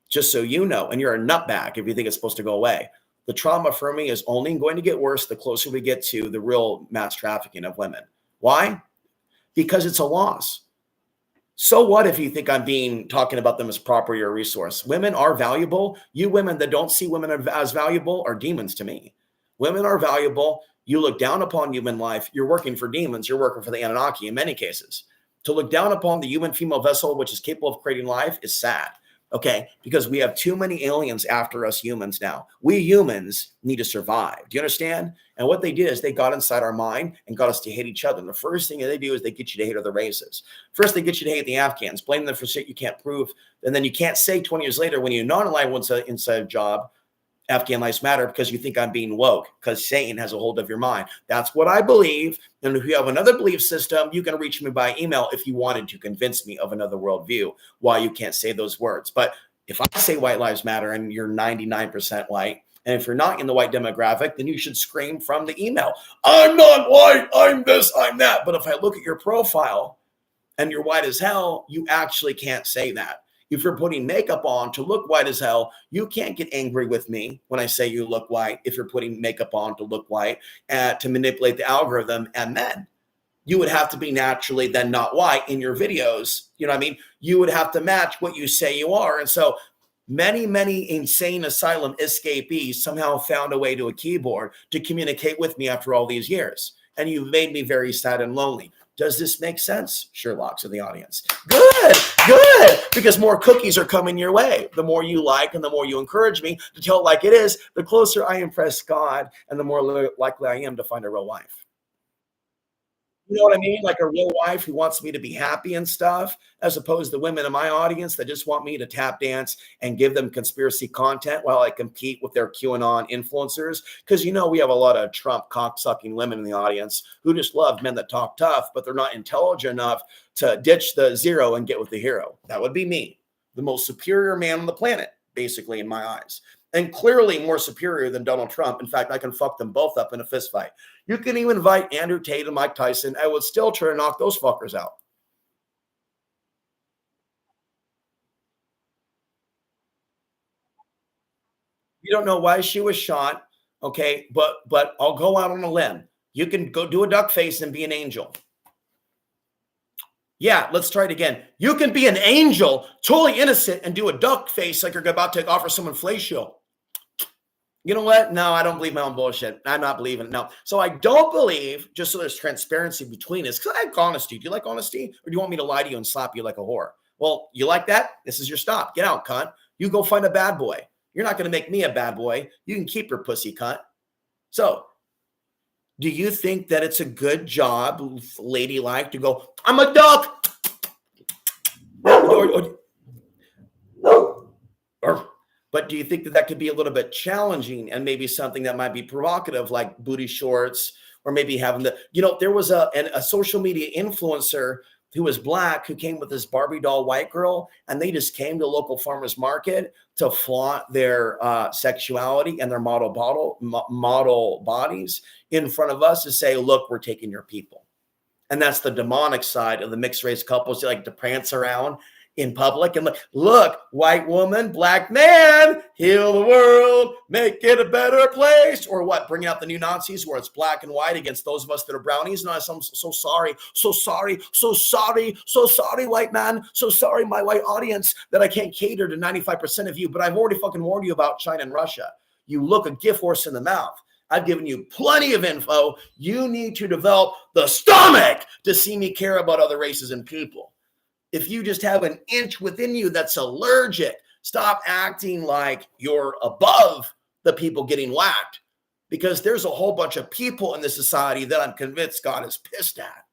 just so you know. And you're a nutbag if you think it's supposed to go away. The trauma for me is only going to get worse the closer we get to the real mass trafficking of women. Why? Because it's a loss. So what if you think I'm talking about them as property or resource? Women are valuable. You women that don't see women as valuable are demons to me. Women are valuable. You look down upon human life. You're working for demons. You're working for the Anunnaki in many cases. To look down upon the human female vessel, which is capable of creating life, is sad. Okay, because we have too many aliens after us humans now. We humans need to survive. Do you understand? And what they did is they got inside our mind and got us to hate each other. And the first thing they do is they get you to hate other races. First, they get you to hate the Afghans, blame them for shit you can't prove. And then you can't say 20 years later when you non-align one's inside job, Afghan lives matter, because you think I'm being woke, because Satan has a hold of your mind. That's what I believe. And if you have another belief system, you can reach me by email if you wanted to convince me of another worldview, why you can't say those words. But if I say white lives matter and you're 99% white, and if you're not in the white demographic, then you should scream from the email, I'm not white, I'm this, I'm that. But if I look at your profile and you're white as hell, you actually can't say that. If you're putting makeup on to look white as hell, you can't get angry with me when I say you look white. If you're putting makeup on to look white and to manipulate the algorithm, and then you would have to be naturally then not white in your videos. You know what I mean? You would have to match what you say you are. And so many insane asylum escapees somehow found a way to a keyboard to communicate with me after all these years. And you've made me very sad and lonely. Does this make sense, Sherlock's in the audience? Good, because more cookies are coming your way. The more you like and the more you encourage me to tell it like it is, the closer I impress God and the more likely I am to find a real wife. You know what I mean? Like a real wife who wants me to be happy and stuff, as opposed to women in my audience that just want me to tap dance and give them conspiracy content while I compete with their QAnon influencers. Because, you know, we have a lot of Trump cock-sucking women in the audience who just love men that talk tough, but they're not intelligent enough to ditch the zero and get with the hero. That would be me, the most superior man on the planet, basically, in my eyes. And clearly more superior than Donald Trump. In fact, I can fuck them both up in a fist fight. You can even invite Andrew Tate and Mike Tyson. I would still try to knock those fuckers out. You don't know why she was shot, okay? But I'll go out on a limb. You can go do a duck face and be an angel. Yeah, let's try it again. You can be an angel, totally innocent, and do a duck face like you're about to offer someone fellatio. You know what? No, I don't believe my own bullshit. I'm not believing it. No. So I don't believe, just so there's transparency between us, because I like honesty. Do you like honesty? Or do you want me to lie to you and slap you like a whore? Well, you like that? This is your stop. Get out, cunt. You go find a bad boy. You're not going to make me a bad boy. You can keep your pussy, cunt. So do you think that it's a good job, ladylike, to go, I'm a duck? But do you think that that could be a little bit challenging and maybe something that might be provocative, like booty shorts, or maybe having the, you know, there was a social media influencer who was black who came with this Barbie doll white girl, and they just came to local farmers market to flaunt their sexuality and their model bodies in front of us to say, look, we're taking your people. And that's the demonic side of the mixed race couples. They like to prance around in public and look, white woman, black man, heal the world, make it a better place. Or what? Bring out the new Nazis where it's black and white against those of us that are brownies. And I'm so sorry, white man. So sorry, my white audience, that I can't cater to 95% of you. But I've already fucking warned you about China and Russia. You look a gift horse in the mouth. I've given you plenty of info. You need to develop the stomach to see me care about other races and people. If you just have an inch within you that's allergic, stop acting like you're above the people getting whacked, because there's a whole bunch of people in this society that I'm convinced God is pissed at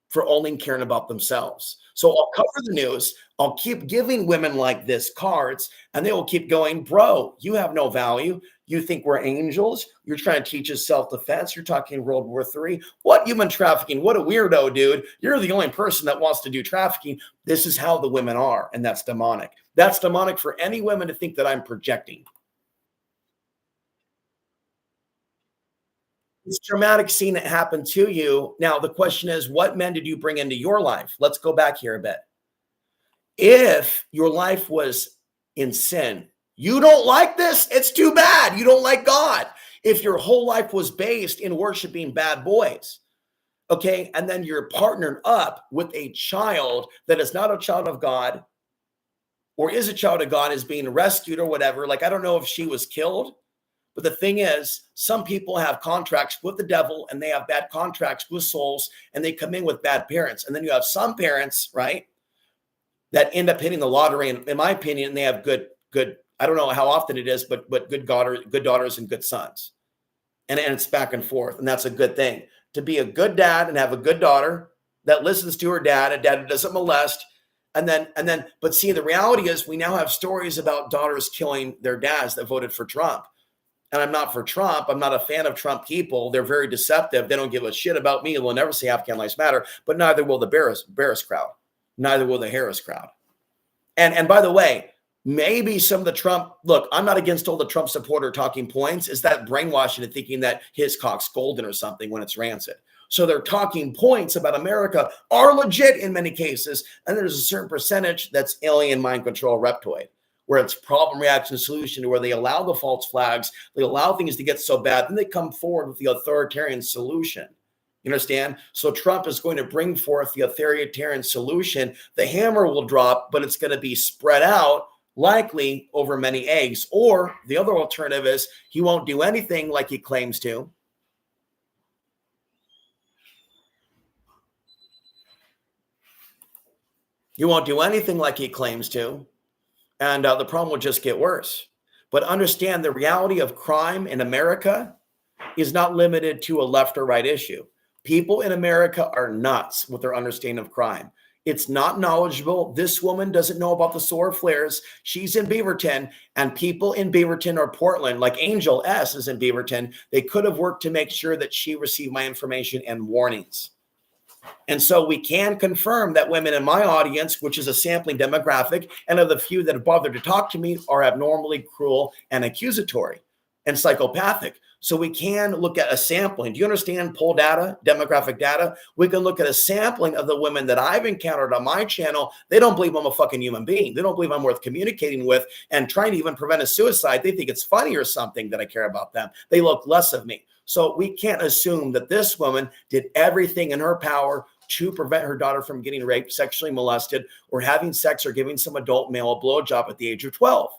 for only caring about themselves. So I'll cover the news. I'll keep giving women like this cards, and they will keep going, bro, you have no value. You think we're angels? You're trying to teach us self-defense. You're talking World War III. What human trafficking? What a weirdo, dude. You're the only person that wants to do trafficking. This is how the women are, and that's demonic. That's demonic for any women to think that I'm projecting. This traumatic scene that happened to you. Now, the question is, what men did you bring into your life? Let's go back here a bit. If your life was in sin, you don't like this, it's too bad. You don't like God. If your whole life was based in worshiping bad boys, okay, and then you're partnered up with a child that is not a child of God or is a child of God, is being rescued or whatever. Like, I don't know if she was killed, But the thing is, some people have contracts with the devil and they have bad contracts with souls and they come in with bad parents. And then you have some parents, right, that end up hitting the lottery. And in my opinion, they have good, I don't know how often it is, but good daughters and good sons. And it's back and forth. And that's a good thing. To be a good dad and have a good daughter that listens to her dad, a dad who doesn't molest. But see, the reality is we now have stories about daughters killing their dads that voted for Trump. And I'm not for Trump. I'm not a fan of Trump people. They're very deceptive. They don't give a shit about me. They'll never say Afghan lives matter, but neither will the Barris crowd. Neither will the Harris crowd. And by the way, maybe some of the Trump, look, I'm not against all the Trump supporter talking points. Is that brainwashing and thinking that his cock's golden or something when it's rancid? So their talking points about America are legit in many cases. And there's a certain percentage that's alien mind control reptoid, where it's problem, reaction, solution, where they allow the false flags, they allow things to get so bad, then they come forward with the authoritarian solution. You understand? So Trump is going to bring forth the authoritarian solution. The hammer will drop, but it's going to be spread out, likely over many eggs. Or the other alternative is he won't do anything like he claims to. He won't do anything like he claims to. And the problem will just get worse. But understand the reality of crime in America is not limited to a left or right issue. People in America are nuts with their understanding of crime. It's not knowledgeable. This woman doesn't know about the solar flares. She's in Beaverton, and people in Beaverton or Portland, like Angel S. is in Beaverton, they could have worked to make sure that she received my information and warnings. And so we can confirm that women in my audience, which is a sampling demographic, and of the few that have bothered to talk to me, are abnormally cruel and accusatory and psychopathic. So we can look at a sampling. Do you understand poll data, demographic data? We can look at a sampling of the women that I've encountered on my channel. They don't believe I'm a fucking human being. They don't believe I'm worth communicating with and trying to even prevent a suicide. They think it's funny or something that I care about them. They look less of me. So we can't assume that this woman did everything in her power to prevent her daughter from getting raped, sexually molested, or having sex or giving some adult male a blowjob at the age of 12.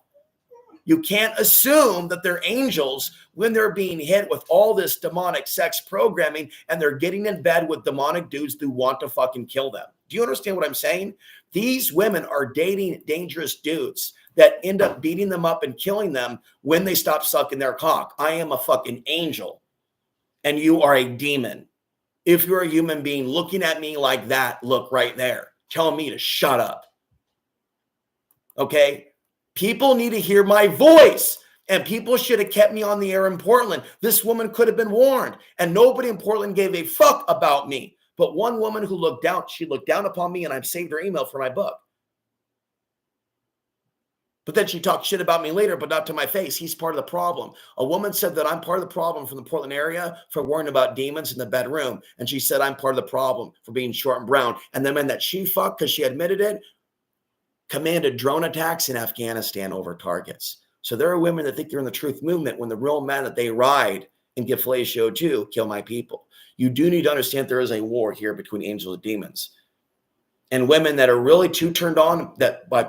You can't assume that they're angels when they're being hit with all this demonic sex programming and they're getting in bed with demonic dudes who want to fucking kill them. Do you understand what I'm saying? These women are dating dangerous dudes that end up beating them up and killing them when they stop sucking their cock. I am a fucking angel and you are a demon. If you're a human being looking at me like that, look right there, telling me to shut up. Okay? People need to hear my voice, and people should have kept me on the air in Portland. This woman could have been warned, and nobody in Portland gave a fuck about me. But one woman who looked down, she looked down upon me, and I've saved her email for my book. But then she talked shit about me later, but not to my face. He's part of the problem. A woman said that I'm part of the problem from the Portland area for worrying about demons in the bedroom. And she said I'm part of the problem for being short and brown. And the men that she fucked, because she admitted it, commanded drone attacks in Afghanistan over targets. So there are women that think they're in the truth movement when the real men that they ride and give fellatio to kill my people. You do need to understand there is a war here between angels and demons. And women that are really too turned on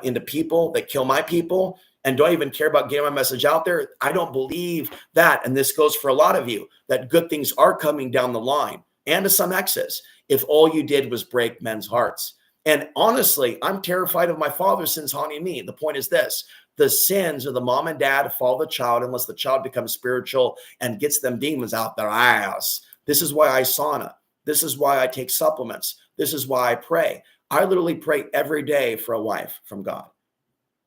into people that kill my people and don't even care about getting my message out there. I don't believe that. And this goes for a lot of you, that good things are coming down the line and to some exes if all you did was break men's hearts. And honestly, I'm terrified of my father's sins haunting me. The point is this: the sins of the mom and dad follow the child unless the child becomes spiritual and gets them demons out their ass. This is why I sauna. This is why I take supplements. This is why I pray. I literally pray every day for a wife from God.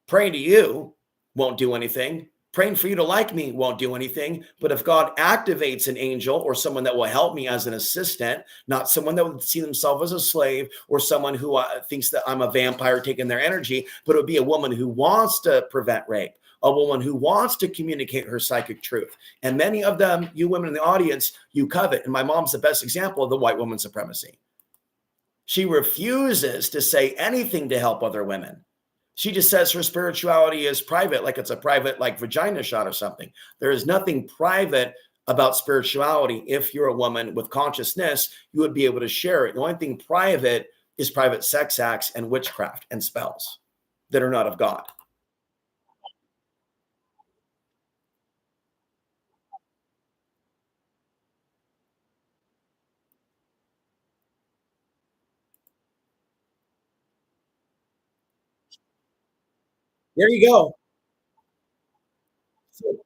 Praying to you won't do anything. Praying for you to like me won't do anything. But if God activates an angel or someone that will help me as an assistant, not someone that would see themselves as a slave or someone who thinks that I'm a vampire taking their energy, but it would be a woman who wants to prevent rape, a woman who wants to communicate her psychic truth. And many of them, you women in the audience, you covet. And my mom's the best example of the white woman supremacy. She refuses to say anything to help other women. She just says her spirituality is private, like it's a private, like vagina shot or something. There is nothing private about spirituality. If you're a woman with consciousness, you would be able to share it. The only thing private is private sex acts and witchcraft and spells that are not of God. There you go. So,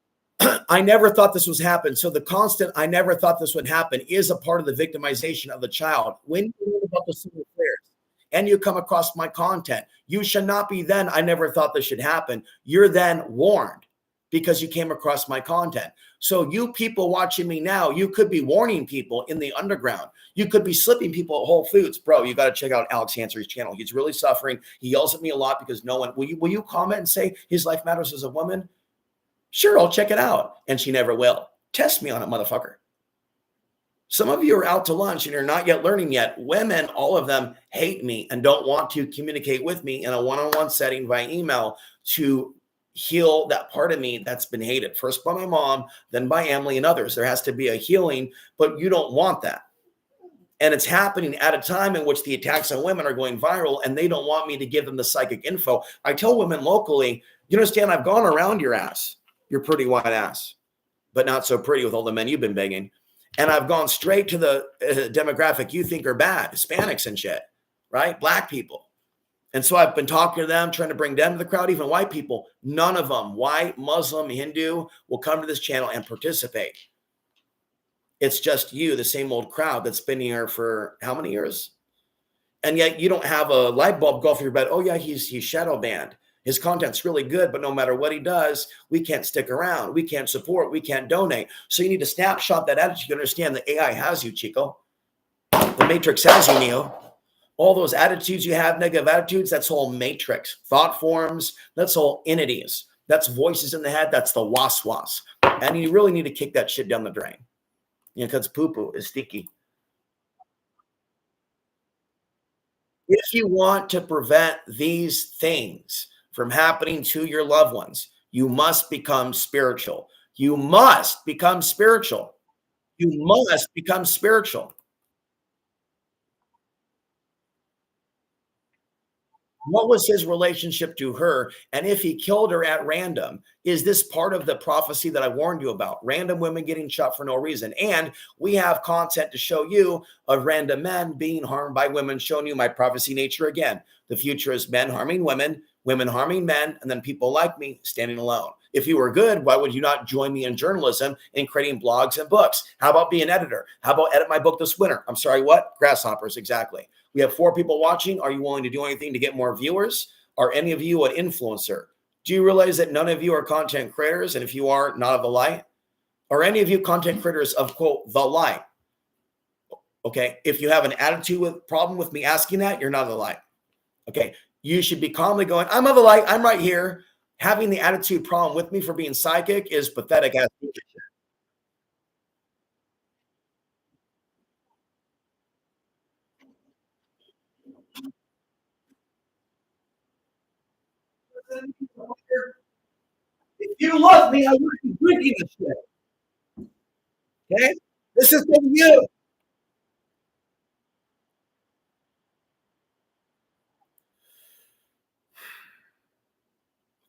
I never thought this was happen. So the constant, I never thought this would happen is a part of the victimization of the child. When you learn about the single affairs and you come across my content, you should not be then, I never thought this should happen. You're then warned because you came across my content. So you people watching me now, you could be warning people in the underground. You could be slipping people at Whole Foods. Bro, you got to check out Alex Ansary's channel. He's really suffering. He yells at me a lot because no one, will you comment and say his life matters as a woman? Sure, I'll check it out. And she never will. Test me on it, motherfucker. Some of you are out to lunch and you're not yet learning yet. Women, all of them, hate me and don't want to communicate with me in a one-on-one setting via email to heal that part of me that's been hated. First by my mom, then by Emily and others. There has to be a healing, but you don't want that. And it's happening at a time in which the attacks on women are going viral and they don't want me to give them the psychic info. I tell women locally, you understand, I've gone around your ass, your pretty white ass, but not so pretty with all the men you've been begging. And I've gone straight to the demographic you think are bad, Hispanics and shit, right? Black people. And so I've been talking to them, trying to bring them to the crowd, even white people. None of them, white, Muslim, Hindu, will come to this channel and participate. It's just you, the same old crowd that's been here for how many years? And yet you don't have a light bulb go through your bed. Oh yeah, he's shadow banned. His content's really good, but no matter what he does, we can't stick around. We can't support. We can't donate. So you need to snapshot that attitude. You understand the AI has you, Chico. The Matrix has you, Neo. All those attitudes you have, negative attitudes, that's whole matrix. Thought forms, that's whole entities. That's voices in the head, that's the was. And you really need to kick that shit down the drain. You know, because poo-poo is sticky. If you want to prevent these things from happening to your loved ones, you must become spiritual. You must become spiritual. You must become spiritual. What was his relationship to her? And if he killed her at random, is this part of the prophecy that I warned you about? Random women getting shot for no reason. And we have content to show you of random men being harmed by women, showing you my prophecy nature again. The future is men harming women, women harming men, and then people like me standing alone. If you were good, why would you not join me in journalism and creating blogs and books? How about be an editor? How about edit my book this winter? I'm sorry, what? Grasshoppers, exactly. We have 4 people watching. Are you willing to do anything to get more viewers? Are any of you an influencer? Do you realize that none of you are content creators? And if you are, not of the light? Are any of you content creators of, quote, the light? Okay. If you have an attitude with problem with me asking that, you're not of the light. Okay. You should be calmly going, I'm of the light. I'm right here. Having the attitude problem with me for being psychic is pathetic as teacher. If you love me, I wouldn't be drinking this shit. Okay? This is for you.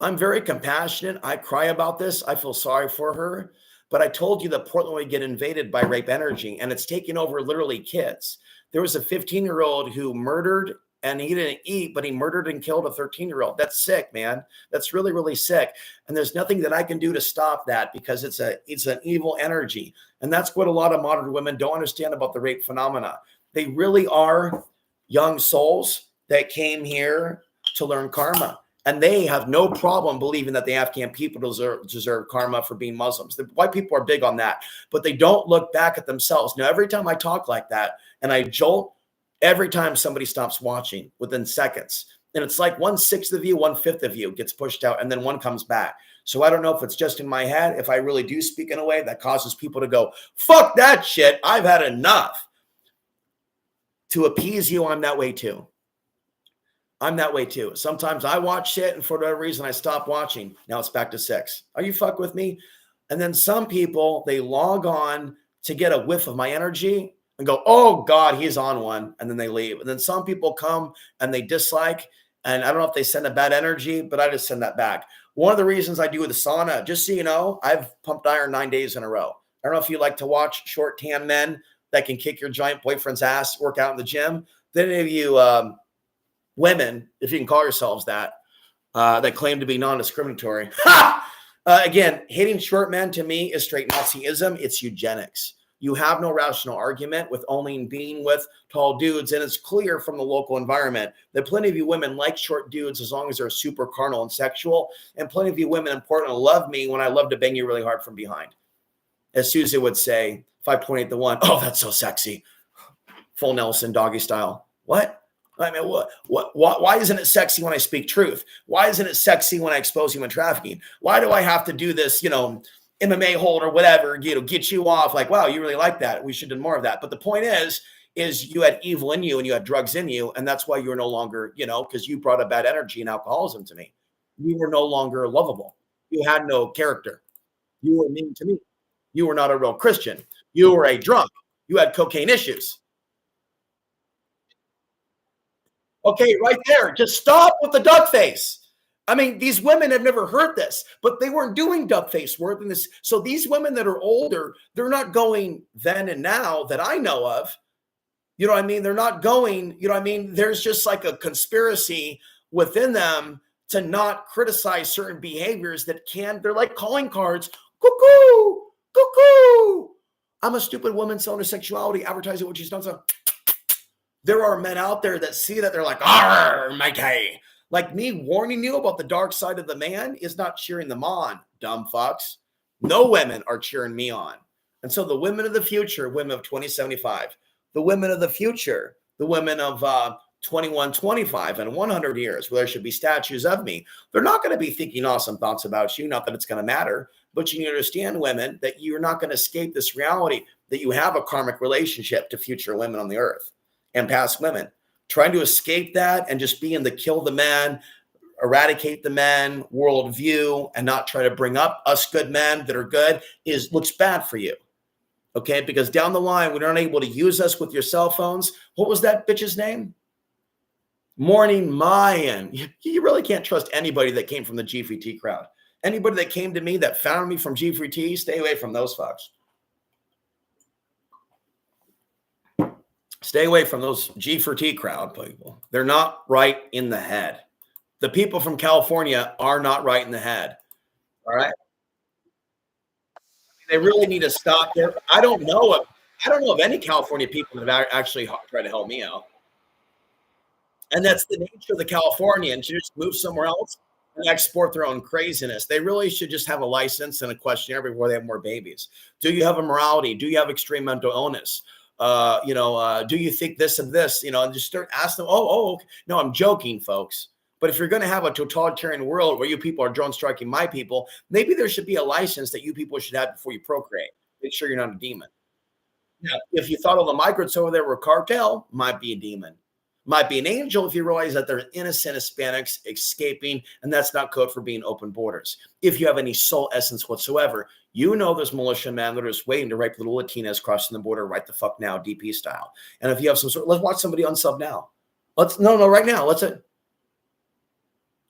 I'm very compassionate. I cry about this. I feel sorry for her. But I told you that Portland would get invaded by rape energy, and it's taking over literally kids. There was a 15-year-old who murdered, and he didn't eat, but he murdered and killed a 13-year-old. That's sick, man. That's really, really sick. And there's nothing that I can do to stop that because it's an evil energy. And that's what a lot of modern women don't understand about the rape phenomena. They really are young souls that came here to learn karma. And they have no problem believing that the Afghan people deserve karma for being Muslims. The white people are big on that, but they don't look back at themselves. Now, every time I talk like that and I jolt, every time somebody stops watching within seconds. And it's like 1/6 of you, 1/5 of you gets pushed out, and then one comes back. So I don't know if it's just in my head, if I really do speak in a way that causes people to go, fuck that shit, I've had enough. To appease you, I'm that way too. I'm that way too. Sometimes I watch shit and for whatever reason I stop watching. Now it's back to 6. Are you fuck with me? And then some people, they log on to get a whiff of my energy and go, oh God, he's on one. And then they leave. And then some people come and they dislike. And I don't know if they send a bad energy, but I just send that back. One of the reasons I do the sauna, just so you know, I've pumped iron 9 days in a row. I don't know if you like to watch short tan men that can kick your giant boyfriend's ass, work out in the gym. Then any of you, women, if you can call yourselves that, that claim to be non-discriminatory. Again, hating short men to me is straight Nazism. It's eugenics. You have no rational argument with only being with tall dudes. And it's clear from the local environment that plenty of you women like short dudes as long as they're super carnal and sexual. And plenty of you women, importantly, love me when I love to bang you really hard from behind. As Susie would say, 5.8 to 1, oh, that's so sexy. Full Nelson, doggy style. What? I mean, why isn't it sexy when I speak truth? Why isn't it sexy when I expose human trafficking? Why do I have to do this, MMA hold or whatever, get you off like, wow, you really like that. We should do more of that. But the point is you had evil in you and you had drugs in you. And that's why you're no longer, because you brought a bad energy and alcoholism to me. You were no longer lovable. You had no character. You were mean to me. You were not a real Christian. You were a drunk. You had cocaine issues. Okay, right there. Just stop with the duck face. I mean, these women have never heard this, but they weren't doing duck face work in this. So these women that are older, they're not going then and now that I know of. You know what I mean? They're not going, There's just like a conspiracy within them to not criticize certain behaviors they're like calling cards. Cuckoo, cuckoo. I'm a stupid woman selling her sexuality, advertising what she's done. So there are men out there that see that they're like, arr, Mikey. Like me warning you about the dark side of the man is not cheering them on, dumb fucks. No women are cheering me on. And so the women of the future, women of 2075, the women of the future, the women of 2125 and 100 years, where there should be statues of me, they're not going to be thinking awesome thoughts about you. Not that it's going to matter, but you need to understand, women, that you're not going to escape this reality that you have a karmic relationship to future women on the earth and past women. Trying to escape that and just be in the kill the men, eradicate the men worldview and not try to bring up us good men that are good looks bad for you. Okay, because down the line, when you're not able to use us with your cell phones, what was that bitch's name? Morning Mayan. You really can't trust anybody that came from the G3T crowd. Anybody that came to me that found me from G3T, stay away from those fucks. Stay away from those G4T crowd people. They're not right in the head. The people from California are not right in the head. All right. They really need to stop there. I don't know of any California people that have actually tried to help me out. And that's the nature of the Californians. You just move somewhere else and export their own craziness. They really should just have a license and a questionnaire before they have more babies. Do you have a morality? Do you have extreme mental illness? Do you think this and this, and just start asking them, okay. No, I'm joking, folks. But if you're going to have a totalitarian world where you people are drone striking my people, maybe there should be a license that you people should have before you procreate. Make sure you're not a demon. Now, if you thought all the migrants over there were cartel, might be a demon. Might be an angel if you realize that they're innocent Hispanics escaping, and that's not code for being open borders. If you have any soul essence whatsoever, there's militiamen that are just waiting to rape little Latinas crossing the border right the fuck now, DP style. And if you have let's watch somebody unsub now. Right now.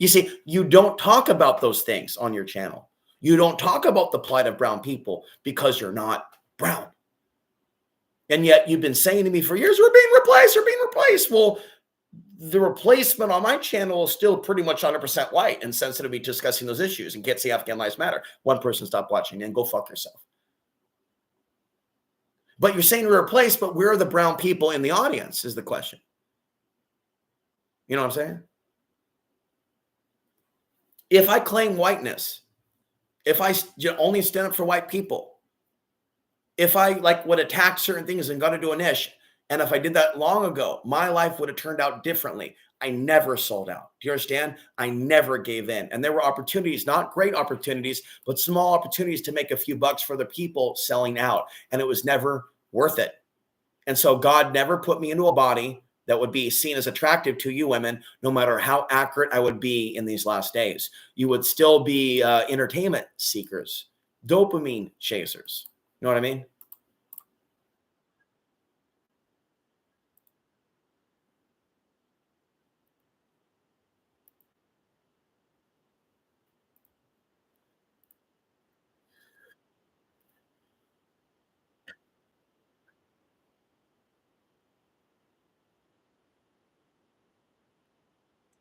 You see, you don't talk about those things on your channel. You don't talk about the plight of brown people because you're not brown. And yet you've been saying to me for years, we're being replaced. Well, the replacement on my channel is still pretty much 100% white and sensitive to discussing those issues and can't say Afghan lives matter. One person stopped watching and go fuck yourself. But you're saying we're replaced, but where are the brown people in the audience is the question. You know what I'm saying? If I claim whiteness, if I only stand up for white people, if I would attack certain things and got to do an ish, and if I did that long ago, my life would have turned out differently. I never sold out. Do you understand? I never gave in. And there were opportunities, not great opportunities, but small opportunities to make a few bucks for the people selling out. And it was never worth it. And so God never put me into a body that would be seen as attractive to you women, no matter how accurate I would be in these last days. You would still be entertainment seekers, dopamine chasers. You know what I mean?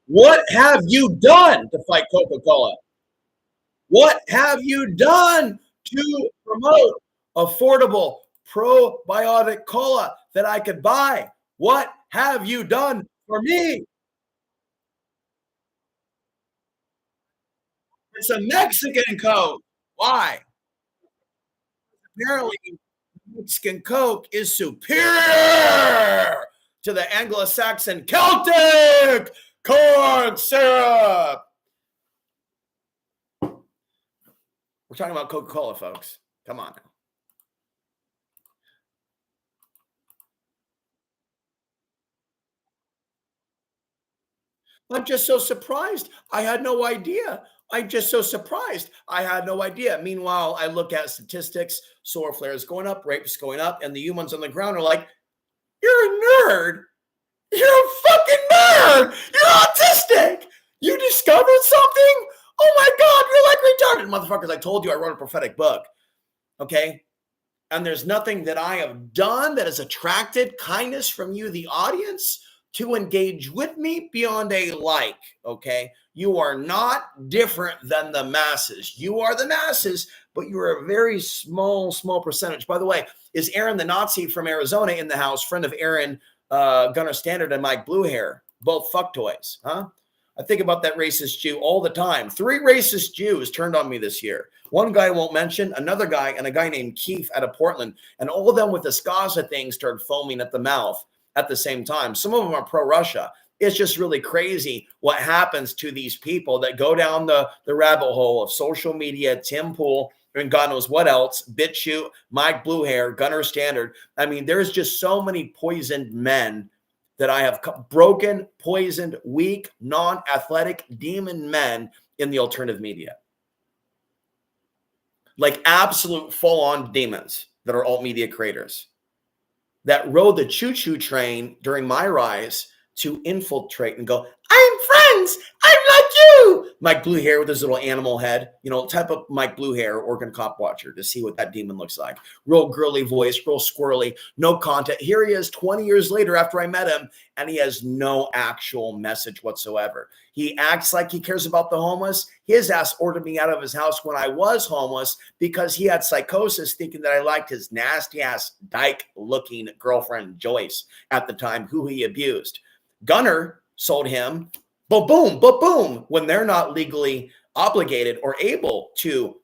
What have you done to fight Coca-Cola? What have you done to promote affordable probiotic cola that I could buy? What have you done for me? It's a Mexican Coke. Why? Apparently, Mexican Coke is superior to the Anglo-Saxon Celtic corn syrup. We're talking about Coca-Cola, folks. Come on now. I'm just so surprised. I had no idea. I'm just so surprised. I had no idea. Meanwhile, I look at statistics, solar flares going up, rapes going up, and the humans on the ground are like, you're a nerd. You're a fucking nerd. You're autistic. You discovered something? Oh my God, you're like retarded. Motherfuckers, I told you I wrote a prophetic book. Okay? And there's nothing that I have done that has attracted kindness from you, the audience, to engage with me beyond a like, okay? You are not different than the masses. You are the masses, but you are a very small percentage. By the way, is Aaron the Nazi from Arizona in the house, friend of Aaron, Gunnar Standard and Mike Bluehair, both fucktoys, huh? I think about that racist Jew all the time. 3 racist Jews turned on me this year. One guy I won't mention, another guy, and a guy named Keith out of Portland. And all of them with the Skaza thing started foaming at the mouth at the same time. Some of them are pro-Russia. It's just really crazy what happens to these people that go down the rabbit hole of social media, Tim Pool, and God knows what else, BitChute, Mike Bluehair, Gunnar Standard. I mean, there's just so many poisoned men that I have broken, poisoned, weak, non-athletic demon men in the alternative media. Like absolute full-on demons that are alt media creators that rode the choo-choo train during my rise to infiltrate and go, I'm friends. I'm like you. Mike Bluehair with his little animal head, you know, type of Mike Bluehair, Oregon Cop Watcher, to see what that demon looks like. Real girly voice, real squirrely, no content. Here he is 20 years later after I met him, and he has no actual message whatsoever. He acts like he cares about the homeless. His ass ordered me out of his house when I was homeless because he had psychosis, thinking that I liked his nasty ass dyke looking girlfriend, Joyce, at the time, who he abused. Gunnar sold him, boom, when they're not legally obligated or able to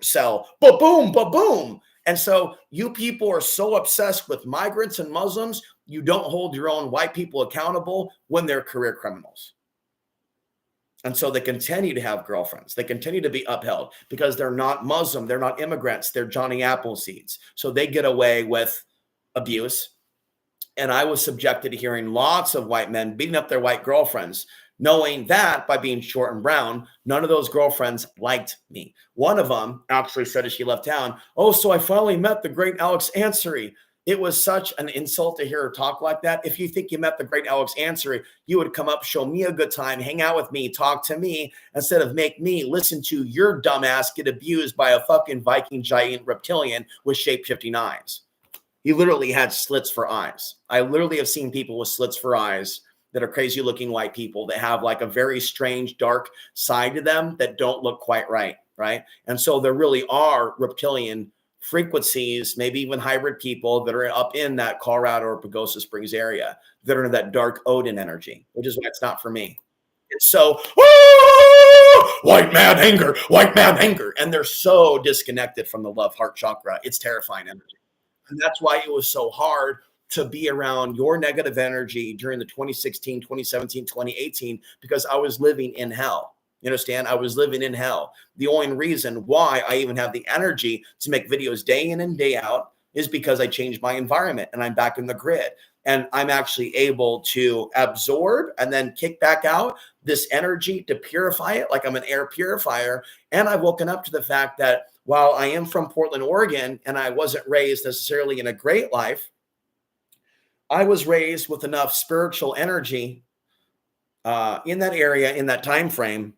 sell, boom. And so you people are so obsessed with migrants and Muslims, you don't hold your own white people accountable when they're career criminals. And so they continue to have girlfriends. They continue to be upheld because they're not Muslim. They're not immigrants. They're Johnny Appleseeds. So they get away with abuse. And I was subjected to hearing lots of white men beating up their white girlfriends, knowing that by being short and brown, none of those girlfriends liked me. One of them actually said as she left town, oh, so I finally met the great Alex Ansary. It was such an insult to hear her talk like that. If you think you met the great Alex Ansary, you would come up, show me a good time, hang out with me, talk to me, instead of make me listen to your dumbass get abused by a fucking Viking giant reptilian with shape-shifting eyes. He literally had slits for eyes. I literally have seen people with slits for eyes that are crazy looking white people that have like a very strange, dark side to them that don't look quite right, right? And so there really are reptilian frequencies, maybe even hybrid people that are up in that Colorado or Pagosa Springs area that are in that dark Odin energy, which is why it's not for me. It's so, white man anger. And they're so disconnected from the love heart chakra. It's terrifying energy. And that's why it was so hard to be around your negative energy during the 2016, 2017, 2018, because I was living in hell. You understand? I was living in hell. The only reason why I even have the energy to make videos day in and day out is because I changed my environment and I'm back in the grid. And I'm actually able to absorb and then kick back out this energy to purify it like I'm an air purifier. And I've woken up to the fact that while I am from Portland, Oregon, and I wasn't raised necessarily in a great life, I was raised with enough spiritual energy in that area, in that time frame,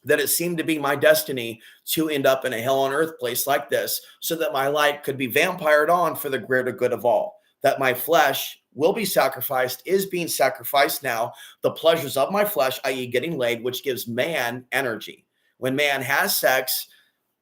that it seemed to be my destiny to end up in a hell on earth place like this so that my light could be vampired on for the greater good of all, that my flesh will be sacrificed, is being sacrificed now. The pleasures of my flesh, i.e. getting laid, which gives man energy. When man has sex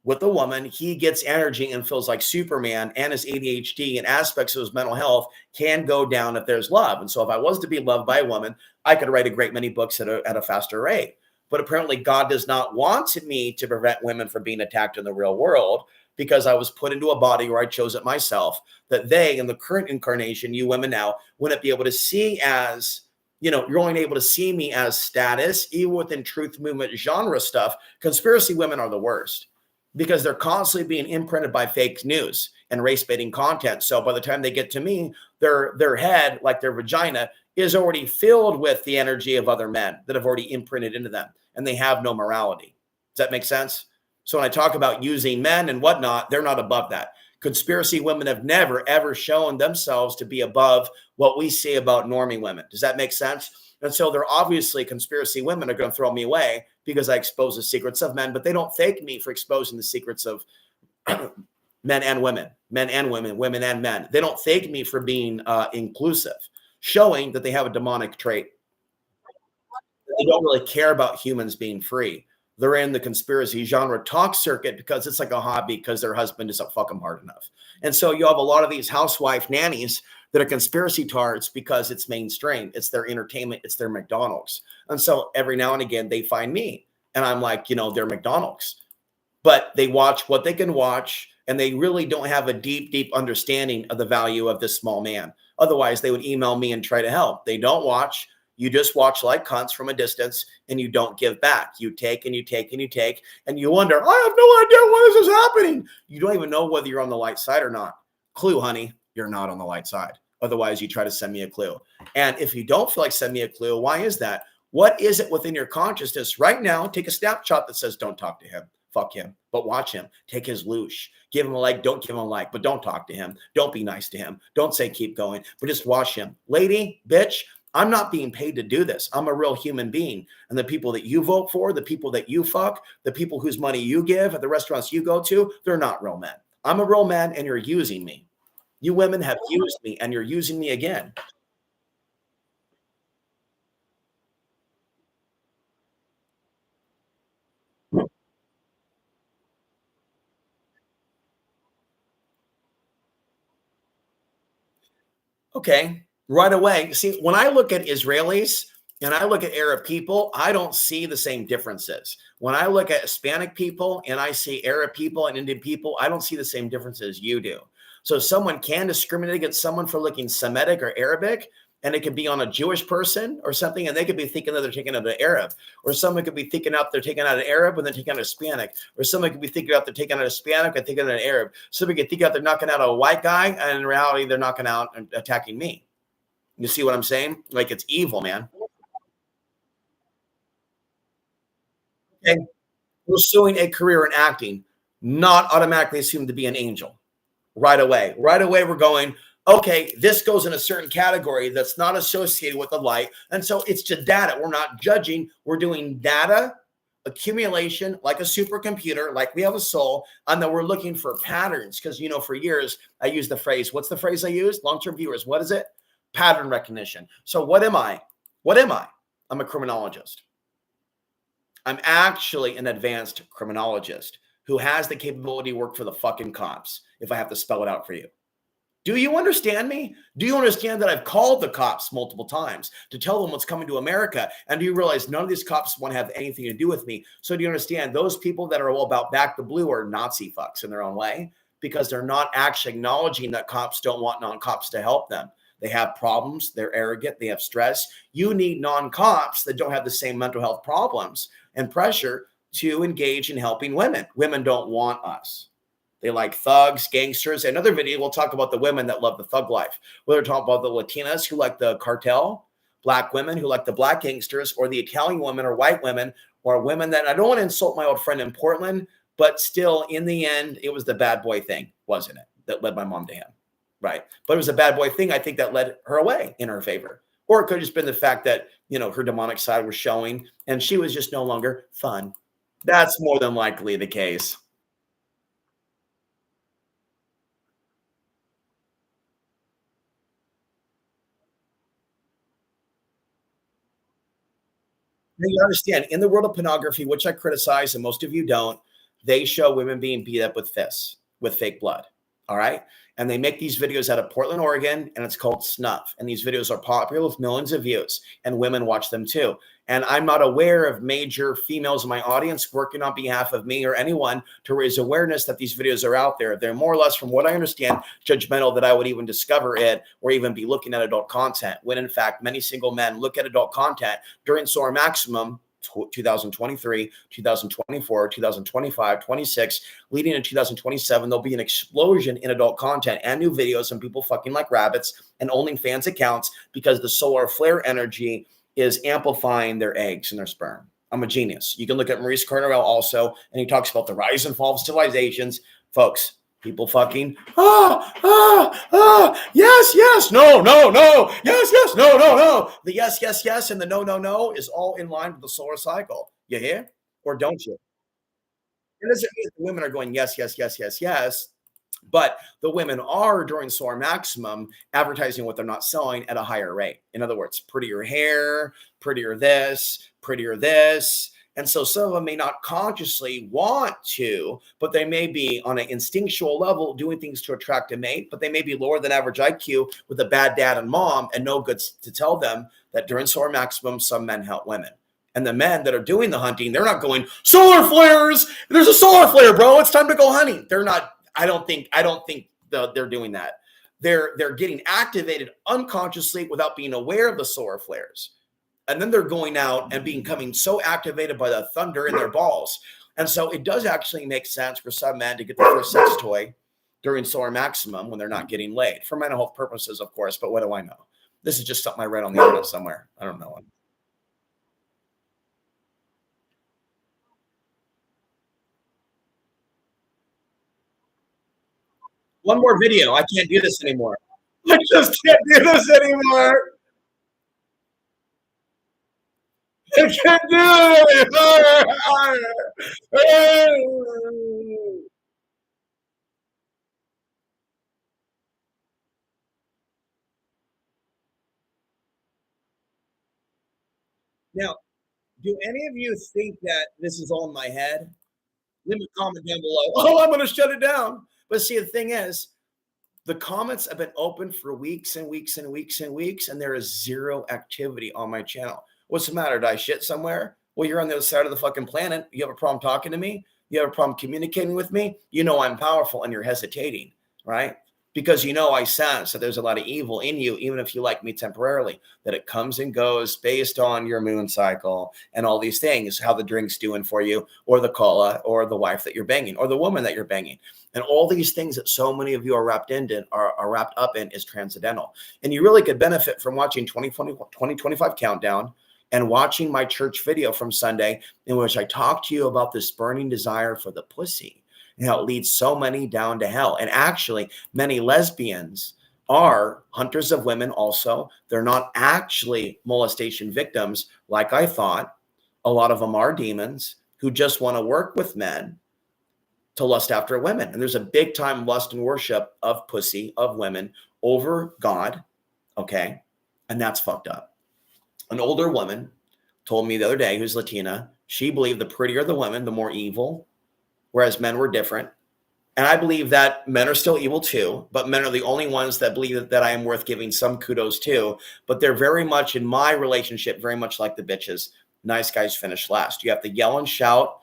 with a woman, he gets energy and feels like Superman, and his ADHD and aspects of his mental health can go down if there's love. And so if I was to be loved by a woman, I could write a great many books at a faster rate. But apparently God does not want me to prevent women from being attacked in the real world, because I was put into a body where I chose it myself, that they, in the current incarnation, you women now, wouldn't be able to see as, you're only able to see me as status, even within truth movement genre stuff. Conspiracy women are the worst, because they're constantly being imprinted by fake news and race baiting content. So by the time they get to me, their head, like their vagina, is already filled with the energy of other men that have already imprinted into them, and they have no morality. Does that make sense? So when I talk about using men and whatnot, they're not above that. Conspiracy women have never, ever shown themselves to be above what we say about normie women. Does that make sense? And so they're obviously, conspiracy women are going to throw me away because I expose the secrets of men, but they don't thank me for exposing the secrets of men and women, women and men. They don't thank me for being inclusive, showing that they have a demonic trait. They don't really care about humans being free. They're in the conspiracy genre talk circuit because it's like a hobby, because their husband isn't fucking hard enough. And so you have a lot of these housewife nannies that are conspiracy tards because it's mainstream. It's their entertainment. It's their McDonald's. And so every now and again, they find me and I'm like, they're McDonald's, but they watch what they can watch, and they really don't have a deep, deep understanding of the value of this small man. Otherwise, they would email me and try to help. They don't watch. You just watch like cunts from a distance, and you don't give back. You take and you take and you take, and you wonder, I have no idea why this is happening. You don't even know whether you're on the light side or not. Clue, honey, you're not on the light side. Otherwise, you try to send me a clue. And if you don't feel like sending me a clue, why is that? What is it within your consciousness right now? Take a snapshot that says, don't talk to him. Fuck him, but watch him. Take his loosh. Give him a like, don't give him a like, but don't talk to him. Don't be nice to him. Don't say keep going, but just watch him. Lady, bitch, I'm not being paid to do this. I'm a real human being. And the people that you vote for, the people that you fuck, the people whose money you give at the restaurants you go to, they're not real men. I'm a real man, and you're using me. You women have used me, and you're using me again. Okay, right away. See, when I look at Israelis and I look at Arab people, I don't see the same differences. When I look at Hispanic people and I see Arab people and Indian people, I don't see the same differences you do. So someone can discriminate against someone for looking Semitic or Arabic, and it could be on a Jewish person or something, and they could be thinking that they're taking out an Arab, or someone could be thinking out they're taking out an Arab and then taking out a Hispanic, or someone could be thinking out they're taking out a Hispanic and taking out an Arab. Somebody could think out they're knocking out a white guy, and in reality, they're knocking out and attacking me. You see what I'm saying? Like, it's evil, man. Okay. Pursuing a career in acting, not automatically assumed to be an angel. Right away. Right away, we're going, okay, this goes in a certain category that's not associated with the light. And so it's just data. We're not judging. We're doing data accumulation like a supercomputer, like we have a soul, and then we're looking for patterns. Because, for years, I used the phrase, what's the phrase I use? Long-term viewers, what is it? Pattern recognition. So what am I? What am I? I'm a criminologist. I'm actually an advanced criminologist who has the capability to work for the fucking cops, if I have to spell it out for you. Do you understand me? Do you understand that I've called the cops multiple times to tell them what's coming to America? And do you realize none of these cops want to have anything to do with me? So do you understand those people that are all about back the blue are Nazi fucks in their own way, because they're not actually acknowledging that cops don't want non-cops to help them. They have problems. They're arrogant. They have stress. You need non-cops that don't have the same mental health problems and pressure to engage in helping women. Women don't want us. They like thugs, gangsters. Another video, we'll talk about the women that love the thug life. We'll talk about the Latinas who like the cartel, black women who like the black gangsters, or the Italian women or white women, or women that, I don't want to insult my old friend in Portland, but still in the end, it was the bad boy thing, wasn't it? That led my mom to him, right? But it was a bad boy thing, I think, that led her away in her favor. Or it could have just been the fact that, her demonic side was showing and she was just no longer fun. That's more than likely the case. Now you understand, in the world of pornography, which I criticize and most of you don't, they show women being beat up with fists, with fake blood. All right. And they make these videos out of Portland, Oregon, and it's called Snuff. And these videos are popular with millions of views, and women watch them too. And I'm not aware of major females in my audience working on behalf of me or anyone to raise awareness that these videos are out there. They're more or less, from what I understand, judgmental that I would even discover it or even be looking at adult content, when in fact, many single men look at adult content during Solar Maximum 2023, 2024, 2025, 26, leading into 2027. There'll be an explosion in adult content and new videos and people fucking like rabbits and OnlyFans accounts because the solar flare energy is amplifying their eggs and their sperm. I'm a genius. You can look at Maurice Cornwell also, and he talks about the rise and fall of civilizations. Folks, people fucking, yes, no, yes, no. The yes, and the no is all in line with the solar cycle. You hear? Or don't you? It doesn't mean the women are going yes. But the women are, during Solar Maximum, advertising what they're not selling at a higher rate. In other words, prettier hair, prettier this. And so some of them may not consciously want to, but they may be on an instinctual level doing things to attract a mate, but they may be lower than average IQ with a bad dad and mom and no good to tell them that during Solar Maximum, some men help women. And the men that are doing the hunting, they're not going, solar flares, there's a solar flare, bro, it's time to go hunting. They're not. I don't think they're doing that. They're getting activated unconsciously without being aware of the solar flares. And then they're going out and becoming so activated by the thunder in their balls. And so it does actually make sense for some men to get the first sex toy during Solar Maximum when they're not getting laid. For mental health purposes, of course, but what do I know? This is just something I read on the internet somewhere. I don't know. One more video. I can't do this anymore. I just can't do this anymore. I can't do it. Now, do any of you think that this is all in my head? Leave a comment down below. Oh, I'm going to shut it down. But see, the thing is, the comments have been open for weeks and weeks, and there is zero activity on my channel. What's the matter? Did I shit somewhere? Well, you're on the other side of the fucking planet. You have a problem talking to me? You have a problem communicating with me? You know I'm powerful and you're hesitating, right? Because you know I sense that there's a lot of evil in you, even if you like me temporarily, that it comes and goes based on your moon cycle and all these things, how the drink's doing for you, or the cola, or the wife that you're banging, or the woman that you're banging. And all these things that so many of you are wrapped up in is transcendental. And you really could benefit from watching 2025 Countdown and watching my church video from Sunday, in which I talk to you about this burning desire for the pussy and how it leads so many down to hell. And actually, many lesbians are hunters of women also. They're not actually molestation victims like I thought. A lot of them are demons who just want to work with men to lust after women. And there's a big time lust and worship of pussy, of women over God. Okay. And that's fucked up. An older woman told me the other day, who's Latina, she believed the prettier the women, the more evil, whereas men were different. And I believe that men are still evil too, but men are the only ones that believe that I am worth giving some kudos to. But they're very much, in my relationship, very much like the bitches. Nice guys finish last. You have to yell and shout,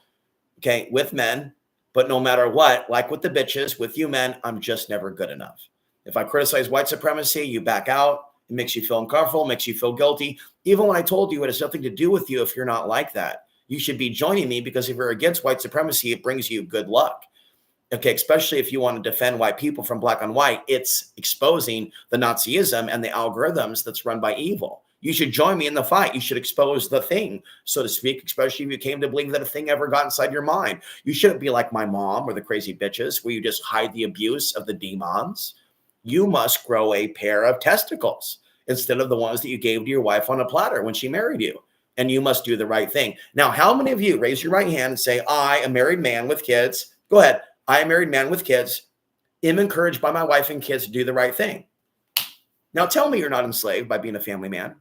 okay, with men. But no matter what, like with the bitches, with you men, I'm just never good enough. If I criticize white supremacy, you back out. It makes you feel uncomfortable, makes you feel guilty. Even when I told you it has nothing to do with you if you're not like that. You should be joining me, because if you're against white supremacy, it brings you good luck. Okay, especially if you want to defend white people from black on white, it's exposing the Nazism and the algorithms that's run by evil. You should join me in the fight. You should expose the thing, so to speak, especially if you came to believe that a thing ever got inside your mind. You shouldn't be like my mom or the crazy bitches where you just hide the abuse of the demons. You must grow a pair of testicles instead of the ones that you gave to your wife on a platter when she married you. And you must do the right thing. Now, how many of you raise your right hand and say, I, a married man with kids, go ahead. I, a married man with kids, am encouraged by my wife and kids to do the right thing. Now, tell me you're not enslaved by being a family man.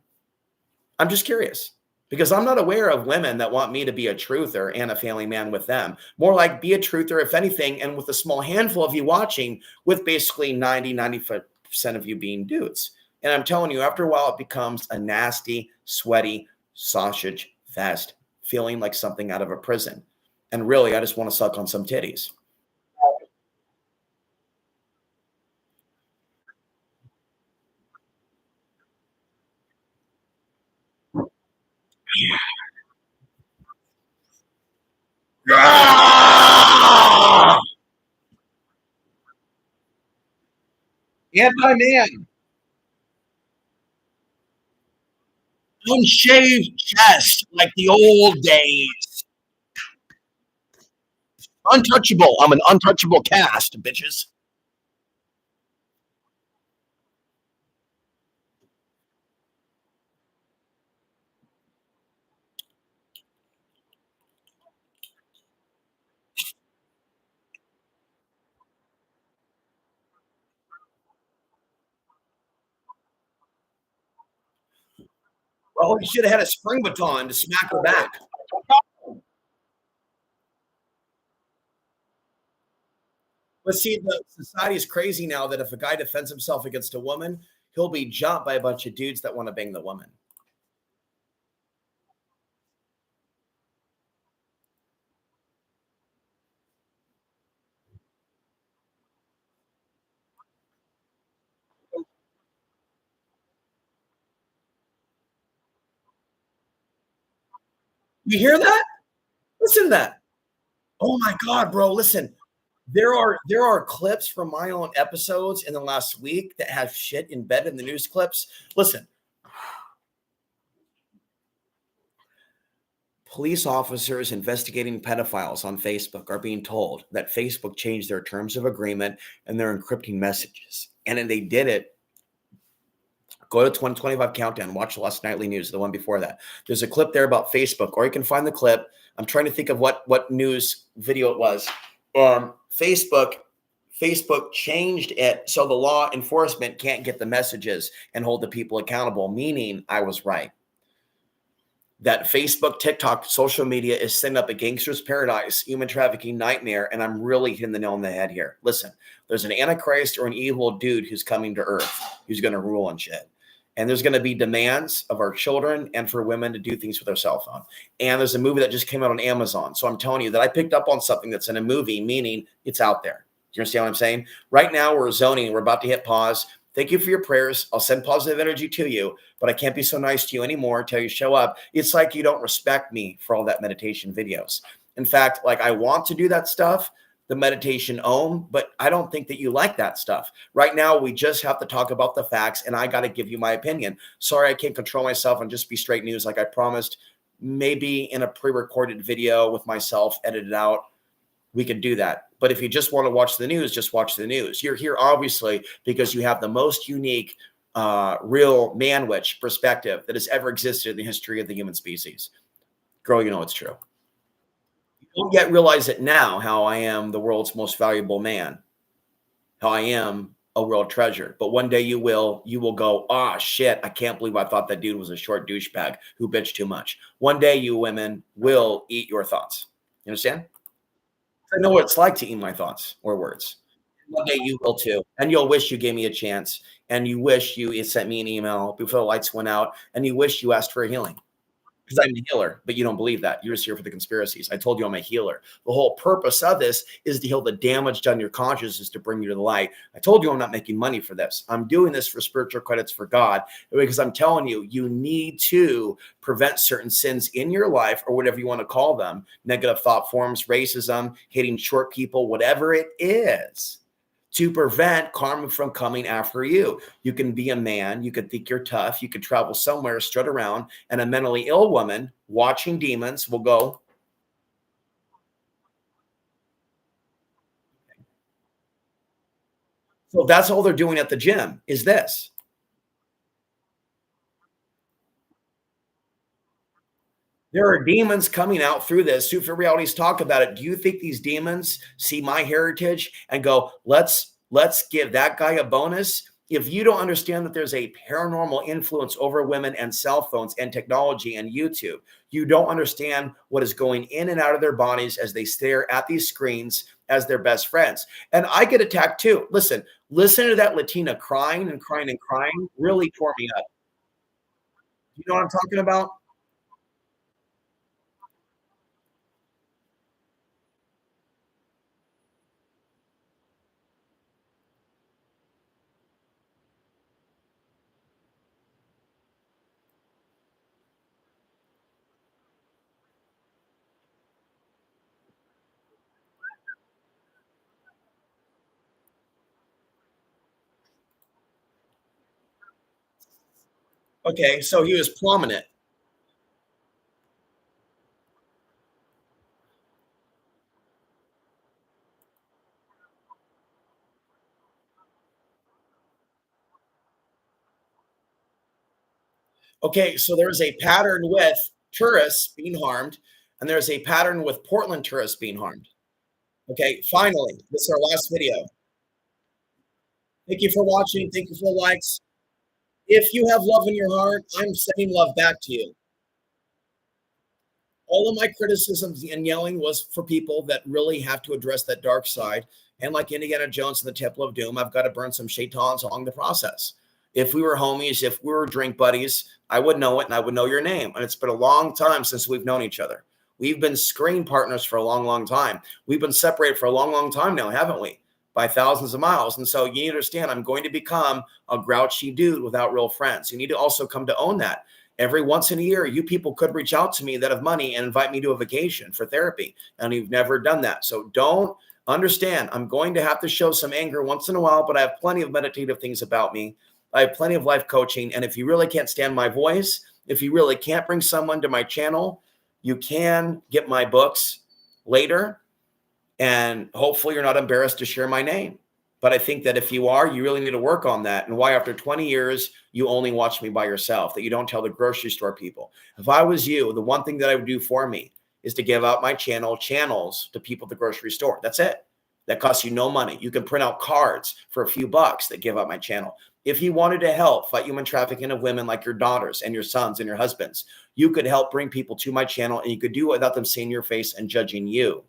I'm just curious, because I'm not aware of women that want me to be a truther and a family man with them. More like be a truther, if anything, and with a small handful of you watching, with basically 95% of you being dudes. And I'm telling you, after a while, it becomes a nasty, sweaty sausage fest, feeling like something out of a prison. And really, I just want to suck on some titties. Anti-man. Unshaved chest like the old days. Untouchable. I'm an untouchable cast, bitches. Well, he should have had a spring baton to smack her back. But see, the society is crazy now that if a guy defends himself against a woman, he'll be jumped by a bunch of dudes that want to bang the woman. You hear that? Listen to that. Oh my God, bro. Listen, there are clips from my own episodes in the last week that have shit embedded in the news clips. Listen. Police officers investigating pedophiles on Facebook are being told that Facebook changed their terms of agreement and they're encrypting messages. And then they did it. Go to 2025 Countdown, watch the last nightly news, the one before that. There's a clip there about Facebook, or you can find the clip. I'm trying to think of what news video it was. Facebook changed it so the law enforcement can't get the messages and hold the people accountable, meaning I was right. That Facebook, TikTok, social media is setting up a gangster's paradise, human trafficking nightmare, and I'm really hitting the nail on the head here. Listen, there's an antichrist or an evil dude who's coming to earth, who's going to rule and shit. And there's going to be demands of our children and for women to do things with their cell phone. And there's a movie that just came out on Amazon. So I'm telling you that I picked up on something that's in a movie, meaning it's out there. Do you understand what I'm saying? Right now we're zoning. We're about to hit pause. Thank you for your prayers. I'll send positive energy to you, but I can't be so nice to you anymore until you show up. It's like you don't respect me for all that meditation videos. In fact, like I want to do that stuff, the meditation but I don't think that you like that stuff. Right now, we just have to talk about the facts, and I got to give you my opinion. Sorry, I can't control myself and just be straight news like I promised. Maybe in a pre-recorded video with myself edited out, we could do that. But if you just want to watch the news, just watch the news. You're here, obviously, because you have the most unique, real man-witch perspective that has ever existed in the history of the human species. Girl, you know it's true. You don't yet realize it now, how I am the world's most valuable man, how I am a world treasure. But one day you will go, ah, shit, I can't believe I thought that dude was a short douchebag who bitched too much. One day you women will eat your thoughts. You understand? I know what it's like to eat my thoughts or words. One day you will too. And you'll wish you gave me a chance. And you wish you sent me an email before the lights went out. And you wish you asked for a healing. Because I'm a healer, but you don't believe that. You're just here for the conspiracies. I told you I'm a healer. The whole purpose of this is to heal the damage done to your consciousness, to bring you to the light. I told you I'm not making money for this. I'm doing this for spiritual credits for God, because I'm telling you, you need to prevent certain sins in your life, or whatever you want to call them, negative thought forms, racism, hating short people, whatever it is, to prevent karma from coming after you. You can be a man. You could think you're tough. You could travel somewhere, strut around, and a mentally ill woman watching demons will go. So that's all they're doing at the gym is this. There are demons coming out through this. Super realities talk about it. Do you think these demons see my heritage and go, let's give that guy a bonus? if you don't understand that there's a paranormal influence over women and cell phones and technology and YouTube, you don't understand what is going in and out of their bodies as they stare at these screens as their best friends. And I get attacked too. Listen to that Latina crying and crying and crying really tore me up. You know what I'm talking about? Okay, so he was prominent. Okay, so there's a pattern with tourists being harmed, and there's a pattern with Portland tourists being harmed. Okay, finally, this is our last video. Thank you for watching. Thank you for the likes. If you have love in your heart, I'm sending love back to you. All of my criticisms and yelling was for people that really have to address that dark side. And like Indiana Jones and the Temple of Doom, I've got to burn some shaitans along the process. If we were homies, if we were drink buddies, I would know it and I would know your name. And it's been a long time since we've known each other. We've been screen partners for a long, long time. We've been separated for a long, long time now, haven't we? By thousands of miles. And so you need to understand, I'm going to become a grouchy dude without real friends. You need to also come to own that. Every once in a year, you people could reach out to me that have money and invite me to a vacation for therapy. And you've never done that. So don't understand. I'm going to have to show some anger once in a while, but I have plenty of meditative things about me. I have plenty of life coaching. And if you really can't stand my voice, if you really can't bring someone to my channel, you can get my books later. And hopefully you're not embarrassed to share my name. But I think that if you are, you really need to work on that. And why after 20 years, you only watch me by yourself, that you don't tell the grocery store people. If I was you, the one thing that I would do for me is to give out my channels to people at the grocery store. That's it. That costs you no money. You can print out cards for a few bucks that give out my channel. If you wanted to help fight human trafficking of women like your daughters and your sons and your husbands, you could help bring people to my channel, and you could do it without them seeing your face and judging you.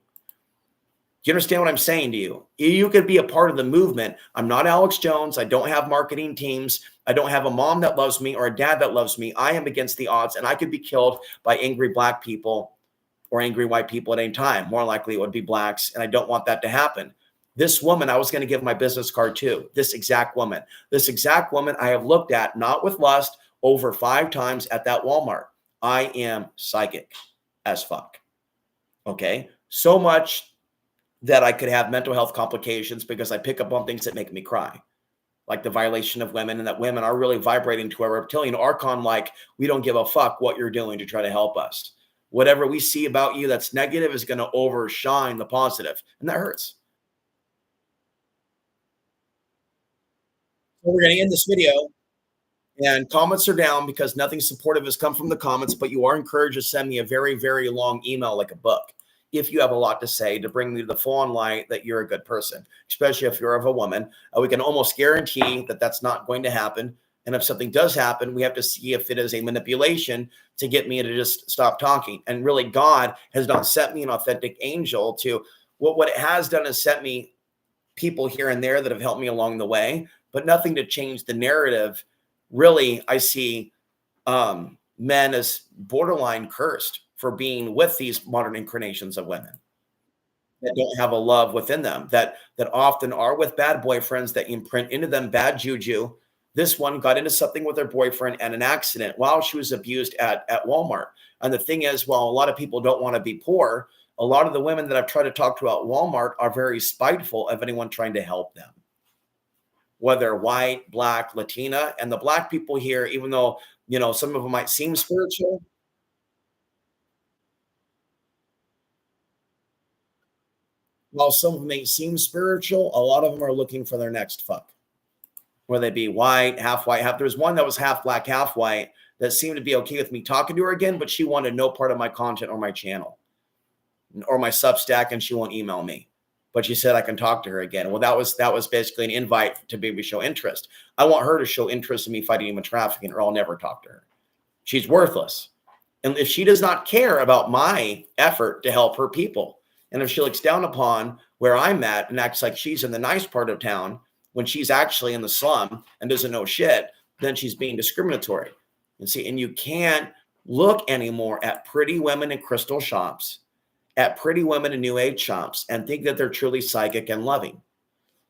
Do you understand what I'm saying to you? You could be a part of the movement. I'm not Alex Jones. I don't have marketing teams. I don't have a mom that loves me or a dad that loves me. I am against the odds, and I could be killed by angry black people or angry white people at any time. More likely it would be blacks, and I don't want that to happen. This woman, I was going to give my business card to. This exact woman I have looked at, not with lust, over 5 times at that Walmart. I am psychic as fuck. Okay? So much that I could have mental health complications because I pick up on things that make me cry, like the violation of women, and that women are really vibrating to a reptilian archon like, we don't give a fuck what you're doing to try to help us. Whatever we see about you that's negative is going to overshine the positive, and that hurts. So we're going to end this video, and comments are down because nothing supportive has come from the comments, but you are encouraged to send me a very, very long email like a book if you have a lot to say, to bring me to the full-on light that you're a good person, especially if you're of a woman. We can almost guarantee that that's not going to happen. And if something does happen, we have to see if it is a manipulation to get me to just stop talking. And really, God has not sent me an authentic angel to what it has done is sent me people here and there that have helped me along the way, but nothing to change the narrative. Really, I see men as borderline cursed for being with these modern incarnations of women that don't have a love within them, that often are with bad boyfriends that imprint into them bad juju. This one got into something with her boyfriend and an accident while she was abused at Walmart. And the thing is, while a lot of people don't want to be poor, a lot of the women that I've tried to talk to at Walmart are very spiteful of anyone trying to help them, whether white, black, Latina. And the black people here, even though, you know, some of them might seem spiritual, while some of them may seem spiritual, a lot of them are looking for their next fuck. Whether they be white, half. There's one that was half black, half white that seemed to be okay with me talking to her again, but she wanted no part of my content or my channel or my Substack, and she won't email me but she said I can talk to her again. Well, that was basically an invite to maybe show interest. I want her to show interest in me fighting human trafficking, or I'll never talk to her. She's worthless. And if she does not care about my effort to help her people, and if she looks down upon where I'm at and acts like she's in the nice part of town when she's actually in the slum and doesn't know shit, then she's being discriminatory. And see, and you can't look anymore at pretty women in crystal shops, at pretty women in new age shops, and think that they're truly psychic and loving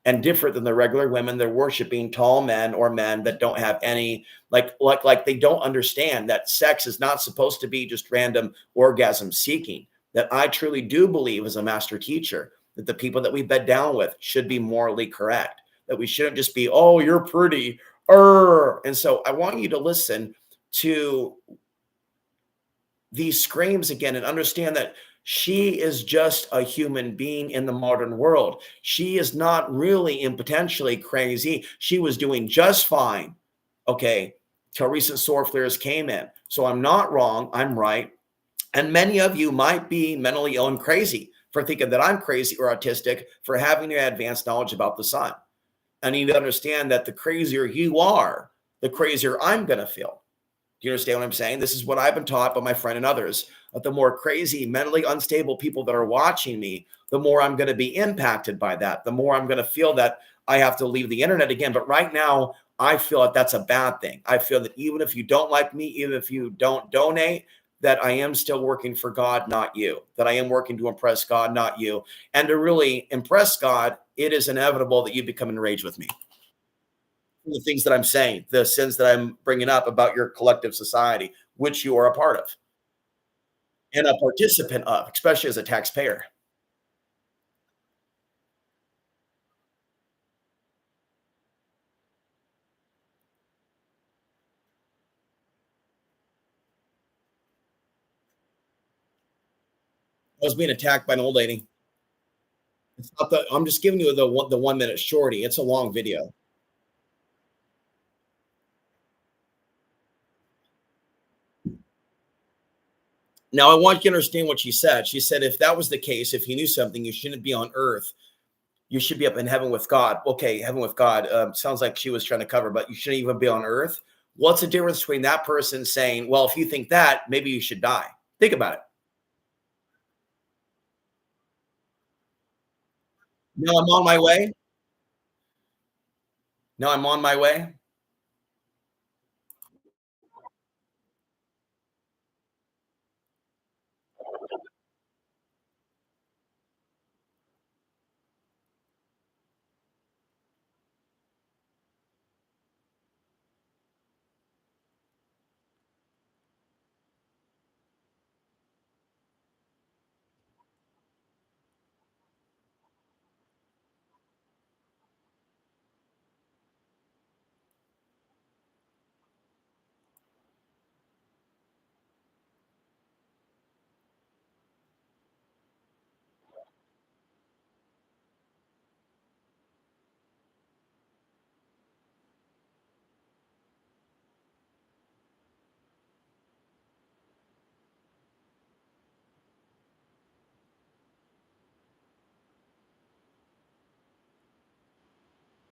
and different than the regular women. They're worshiping tall men or men that don't have any, like they don't understand that sex is not supposed to be just random orgasm seeking. That I truly do believe as a master teacher that the people that we bed down with should be morally correct, that we shouldn't just be, oh, you're pretty. And so I want you to listen to these screams again and understand that she is just a human being in the modern world. She is not really and potentially crazy. She was doing just fine, okay, till recent SOAR flares came in. So I'm not wrong. I'm right. And many of you might be mentally ill and crazy for thinking that I'm crazy or autistic for having your advanced knowledge about the sun. I need to understand that the crazier you are, the crazier I'm going to feel. Do you understand what I'm saying? This is what I've been taught by my friend and others. That the more crazy, mentally unstable people that are watching me, the more I'm going to be impacted by that. The more I'm going to feel that I have to leave the internet again. But right now, I feel that that's a bad thing. I feel that even if you don't like me, even if you don't donate, that I am still working for God, not you. That I am working to impress God, not you. And to really impress God, it is inevitable that you become enraged with me. The things that I'm saying, the sins that I'm bringing up about your collective society, which you are a part of and a participant of, especially as a taxpayer. I was being attacked by an old lady. It's not the, I'm just giving you the 1 minute shorty. It's a long video. Now, I want you to understand what she said. She said, if that was the case, if you knew something, you shouldn't be on earth. You should be up in heaven with God. Okay, heaven with God. Sounds like she was trying to cover, but you shouldn't even be on earth. What's the difference between that person saying, well, if you think that, maybe you should die? Think about it. Now I'm on my way. Now I'm on my way.